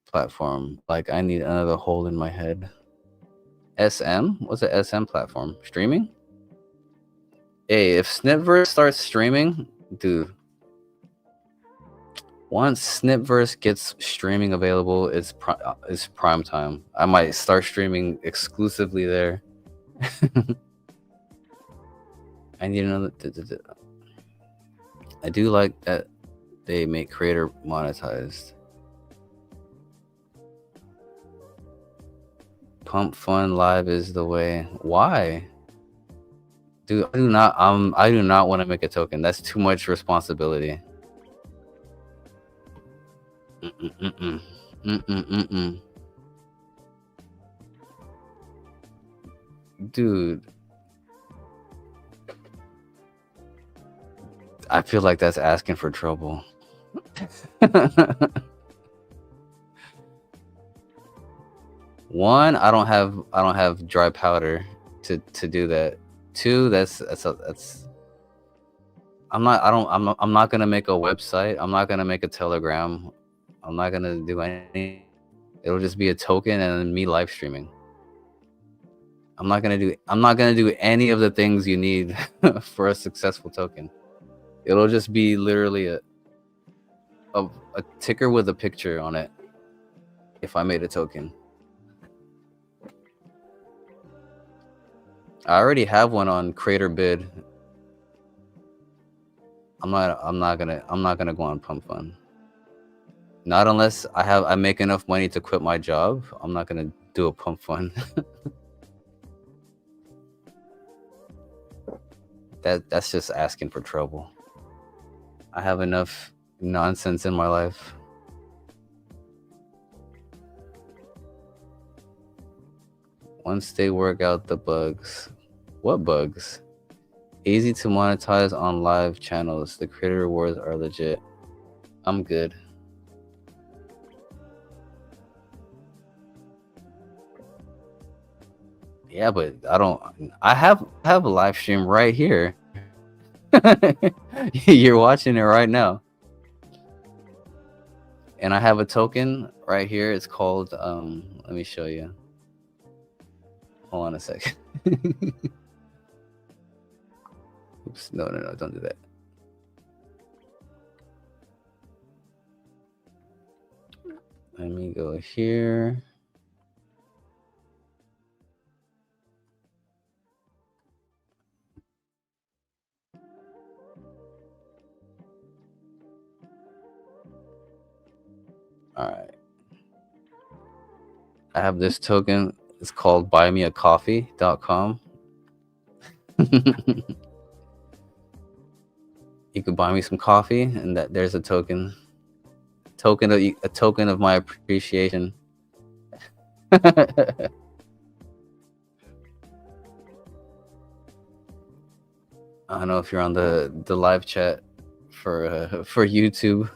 platform. Like I need another hole in my head. SM? What's an SM platform? Streaming? Hey, if Snipverse starts streaming, dude. Once Snipverse gets streaming available, it's prime time. I might start streaming exclusively there. I need another. I do like that they make creator monetized. Pump Fun Live is the way. Why? Dude, I do not want to make a token. That's too much responsibility. Dude, I feel like that's asking for trouble. One, I don't have dry powder to do that. Two, that's I'm not gonna make a website. I'm not gonna make a Telegram. I'm not gonna do anything. It'll just be a token and me live streaming. I'm not gonna do any of the things you need for a successful token. It'll just be literally a ticker with a picture on it. If I made a token, I already have one on Crater Bid. I'm not gonna go on Pump Fund. Not unless I make enough money to quit my job. I'm not gonna do a Pump Fund. That's just asking for trouble. I have enough nonsense in my life. Once they work out the bugs. What bugs? Easy to monetize on live channels. The creator rewards are legit. I'm good. Yeah, but I have a live stream right here. You're watching it right now. And I have a token right here. It's called let me show you. Hold on a second. Oops, no, don't do that. Let me go here. All right. I have this token. It's called buymeacoffee.com. You could buy me some coffee, and there's a token. A token of my appreciation. I don't know if you're on the live chat for YouTube.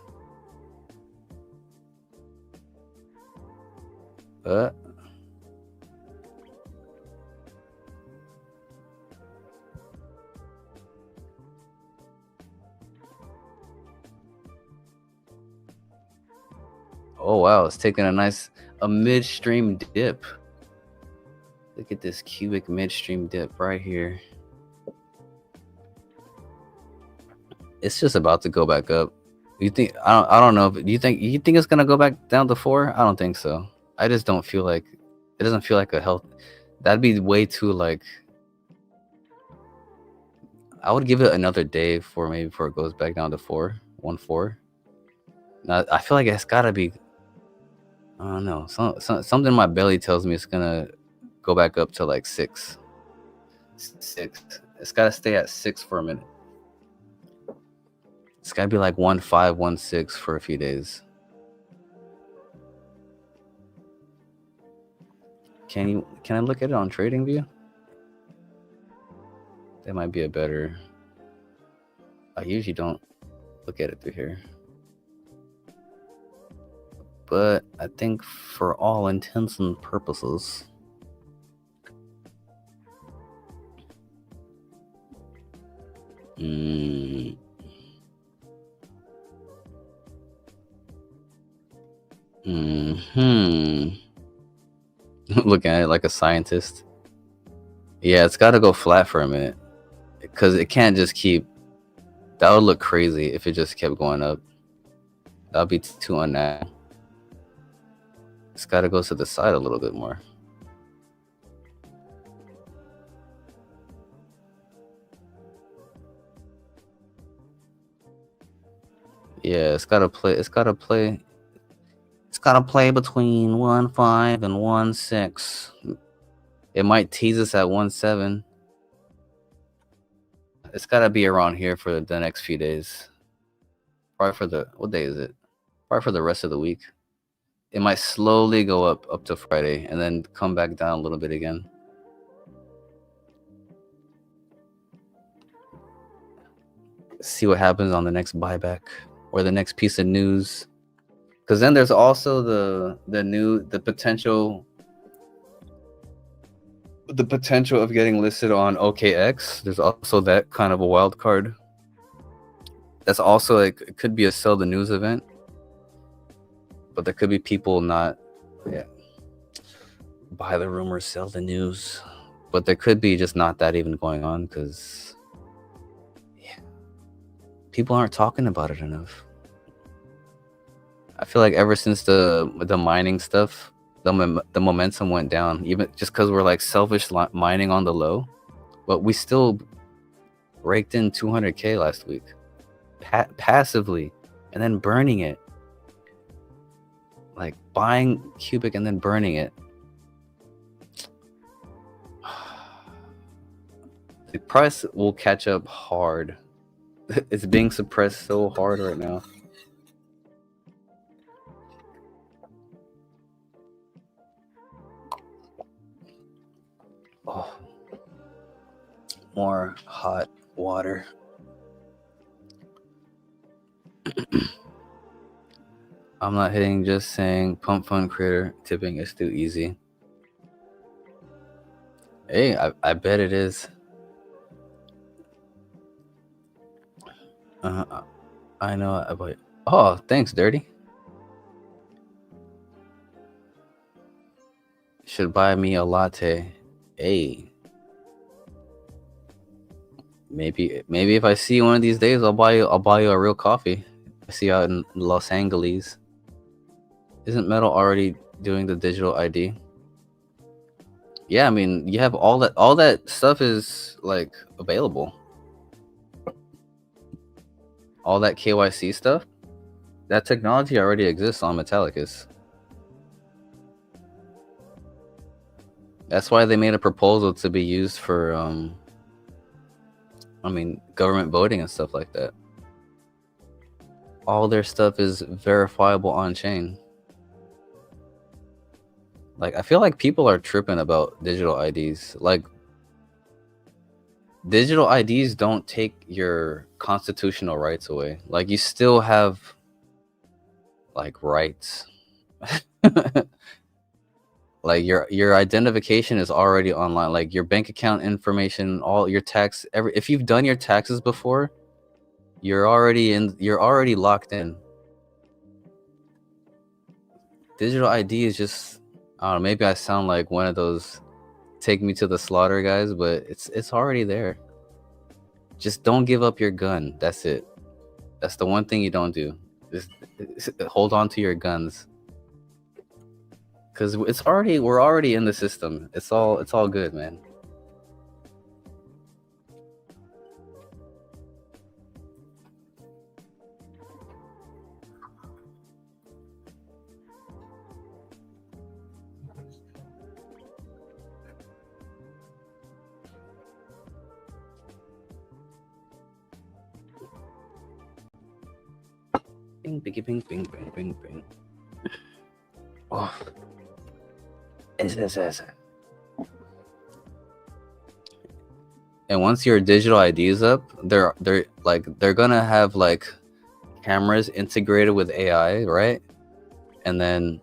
Oh wow, it's taking a midstream dip. Look at this Qubic midstream dip right here. It's just about to go back up. You think I don't know, but you think it's gonna go back down to 4? I don't think so. I just don't feel like it doesn't feel like a health. That'd be way too like. I would give it another day before it goes back down to 4. Now I feel like it's gotta be. I don't know. Something in my belly tells me it's gonna go back up to like 6. It's gotta stay at 6 for a minute. It's gotta be like 1.5, 1.6 for a few days. Can I look at it on TradingView? That might be a better. I usually don't look at it through here. But I think for all intents and purposes, looking at it like a scientist. Yeah, it's got to go flat for a minute because it can't just keep. That would look crazy if it just kept going up. That would be too unnatural. It's got to go to the side a little bit more. Yeah, it's gotta play between 1.5 and 1.6. It might tease us at 1.7. It's gotta be around here for the next few days. Probably for what day is it? Probably for the rest of the week. It might slowly go up to Friday and then come back down a little bit again. See what happens on the next buyback or the next piece of news. Because then there's also the potential the potential of getting listed on OKX. There's also that kind of a wild card. That's also like, it could be a sell the news event, but there could be people not, yeah, buy the rumors, sell the news, but there could be just not that even going on because people aren't talking about it enough. I feel like ever since the mining stuff, the momentum went down, even just because we're like selfish mining on the low, but we still raked in 200K last week passively, and then burning it, like buying Qubic and then burning it. The price will catch up hard. It's being suppressed so hard right now. Oh, more hot water. I'm not hitting, just saying pump fund creator tipping is too easy. Hey, I bet it is. I know about. Oh, thanks, Dirty. Should buy me a latte. Hey. Maybe if I see you one of these days, I'll buy you a real coffee. I see you out in Los Angeles. Isn't Metal already doing the digital ID? Yeah, I mean, you have all that stuff is like available. All that KYC stuff, that technology already exists on Metallicus. That's why they made a proposal to be used for I mean, government voting and stuff like that. All their stuff is verifiable on chain. Like, I feel like people are tripping about digital IDs. Like, digital IDs don't take your constitutional rights away. Like, you still have like rights. Like your identification is already online, like your bank account information, all your tax, if you've done your taxes before, you're already locked in. Digital ID is just, I don't know, maybe I sound like one of those take me to the slaughter guys, but it's already there. Just don't give up your gun. That's it. That's the one thing you don't do. Just hold on to your guns. Cause we're already in the system. It's all good, man. Bing, bing, bing, bing, bing, bing, bing. Oh. And once your digital ID is up, they're gonna have like cameras integrated with AI, right? And then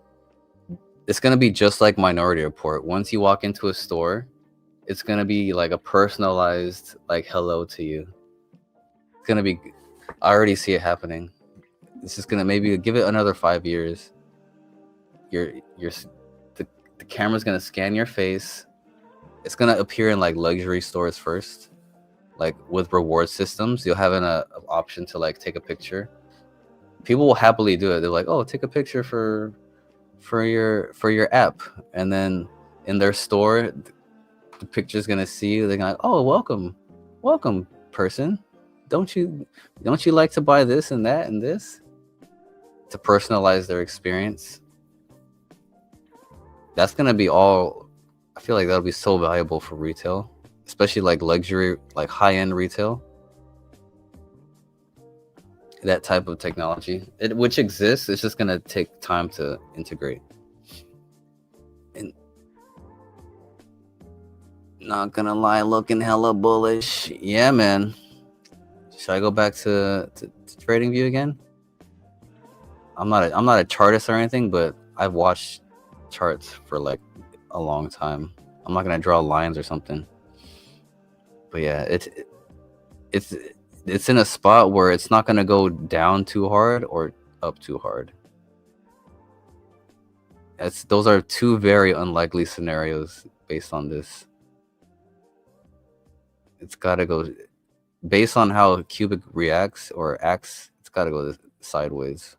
it's gonna be just like Minority Report. Once you walk into a store, it's gonna be like a personalized like hello to you. It's gonna be, I already see it happening. It's just gonna, maybe give it another 5 years. The camera's gonna scan your face. It's gonna appear in like luxury stores first, like with reward systems. You'll have an option to like take a picture. People will happily do it. They're like, oh, take a picture for your app, and then in their store, the picture's gonna see you. They're like, oh, welcome, person. Don't you like to buy this and that and this? To personalize their experience. That's gonna be all. I feel like that'll be so valuable for retail, especially like luxury, like high-end retail. That type of technology, which exists, it's just gonna take time to integrate. And not gonna lie, looking hella bullish. Yeah, man. Should I go back to trading view again? I'm not a chartist or anything, but I've watched charts for like a long time. I'm not gonna draw lines or something. But yeah, it's in a spot where it's not gonna go down too hard or up too hard. Those are two very unlikely scenarios based on this. It's gotta go based on how Qubic reacts or acts. It's gotta go sideways.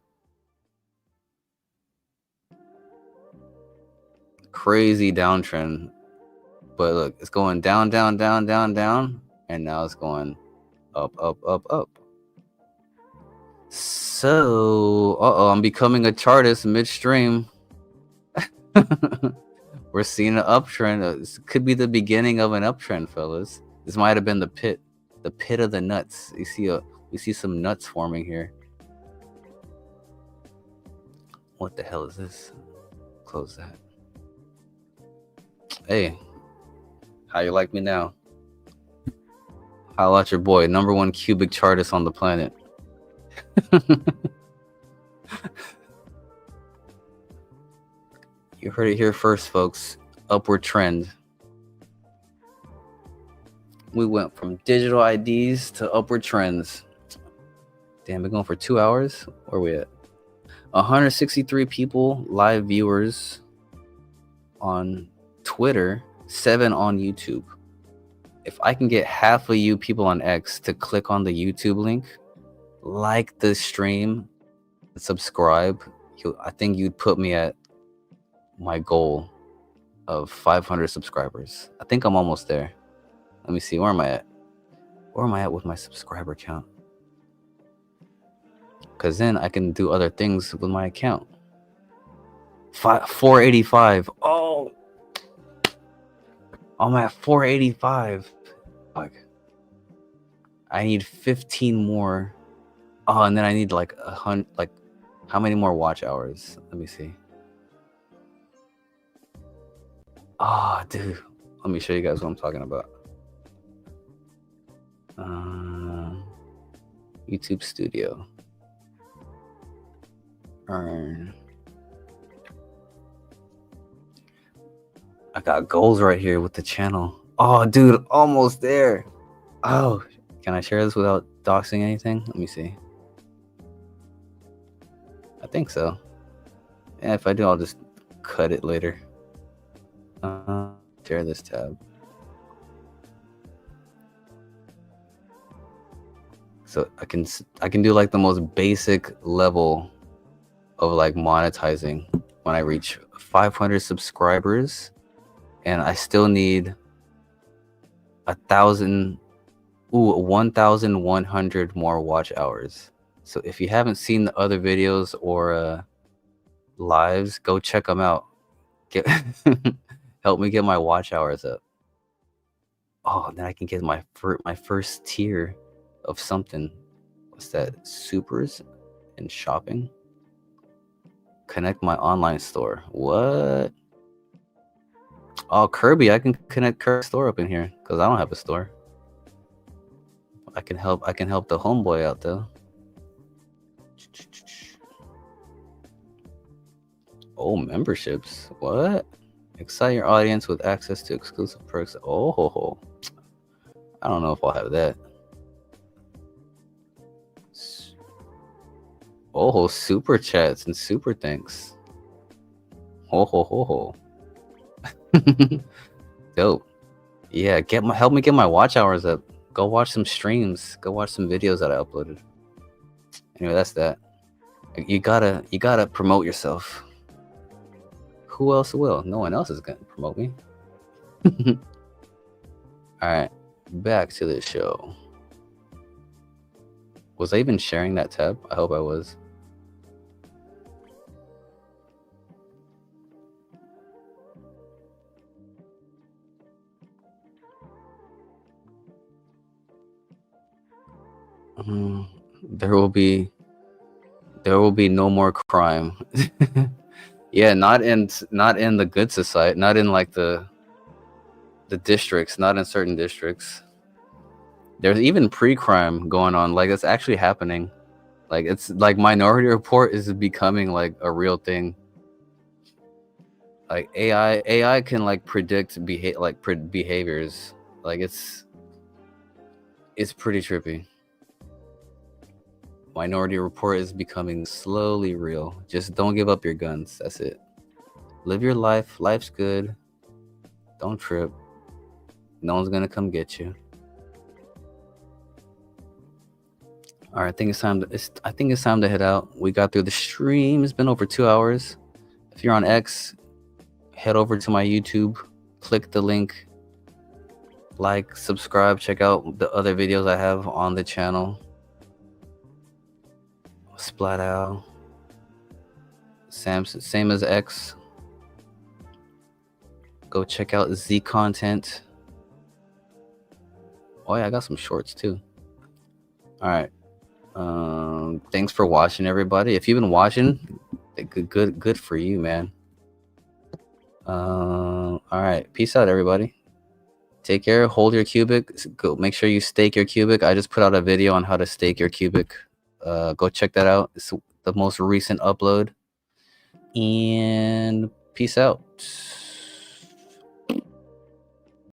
Crazy downtrend, but look, it's going down, down, down, down, down, and now it's going up, up, up, up. So, I'm becoming a chartist midstream. We're seeing an uptrend. This could be the beginning of an uptrend, fellas. This might have been the pit of the nuts. We see some nuts forming here. What the hell is this? Close that. Hey, how you like me now? Holla at your boy, #1 Qubic chartist on the planet. You heard it here first, folks. Upward trend. We went from digital IDs to upward trends. Damn, we're going for 2 hours? Where are we at? 163 people, live viewers on Twitter, 7 on YouTube. If I can get half of you people on X to click on the YouTube link, like the stream, subscribe, I think you'd put me at my goal of 500 subscribers. I think I'm almost there. Let me see, where am I at? Where am I at with my subscriber count? Because then I can do other things with my account. 485. Oh, I'm at 485. Fuck. I need 15 more. Oh, and then I need like 100. Like, how many more watch hours? Let me see. Oh, dude. Let me show you guys what I'm talking about. YouTube Studio. Earn. I got goals right here with the channel. Oh, dude, almost there. Oh, can I share this without doxing anything? Let me see. I think so. Yeah, if I do, I'll just cut it later. Share this tab. So I can do like the most basic level of like monetizing when I reach 500 subscribers, and I still need 1,100 more watch hours. So if you haven't seen the other videos or lives, go check them out. Help me get my watch hours up. Oh, then I can get my first tier of something. What's that? Supers and shopping. Connect my online store. What? Oh, Kirby, I can connect Kirby's store up in here because I don't have a store. I can help the homeboy out though. Oh, memberships. What? Excite your audience with access to exclusive perks. Oh, I don't know if I'll have that. Oh, super chats and super thanks. Oh. Dope. Yeah, help me get my watch hours up. Go watch some streams. Go watch some videos that I uploaded. Anyway, that's that. You gotta promote yourself. Who else will? No one else is gonna promote me. Alright, back to the show. Was I even sharing that tab? I hope I was. There will be no more crime. Yeah, not in the good society, not in like the districts, not in certain districts. There's even pre-crime going on. Like, it's actually happening. Like, it's like Minority Report is becoming like a real thing. Like AI can like predict behaviors. Like it's pretty trippy. Minority Report is becoming slowly real. Just don't give up your guns. That's it. Live your life. Life's good. Don't trip. No one's gonna come get you. All right, I think it's time to head out. We got through the stream. It's been over 2 hours. If you're on X, head over to my YouTube. Click the link. Like, subscribe. Check out the other videos I have on the channel. Splat out. Same as X. Go check out Z content. Oh yeah, I got some shorts too. All right. Thanks for watching, everybody. If you've been watching, good for you, man. All right. Peace out, everybody. Take care. Hold your Qubic. Go. Make sure you stake your Qubic. I just put out a video on how to stake your Qubic. Go check that out. It's the most recent upload. And peace out.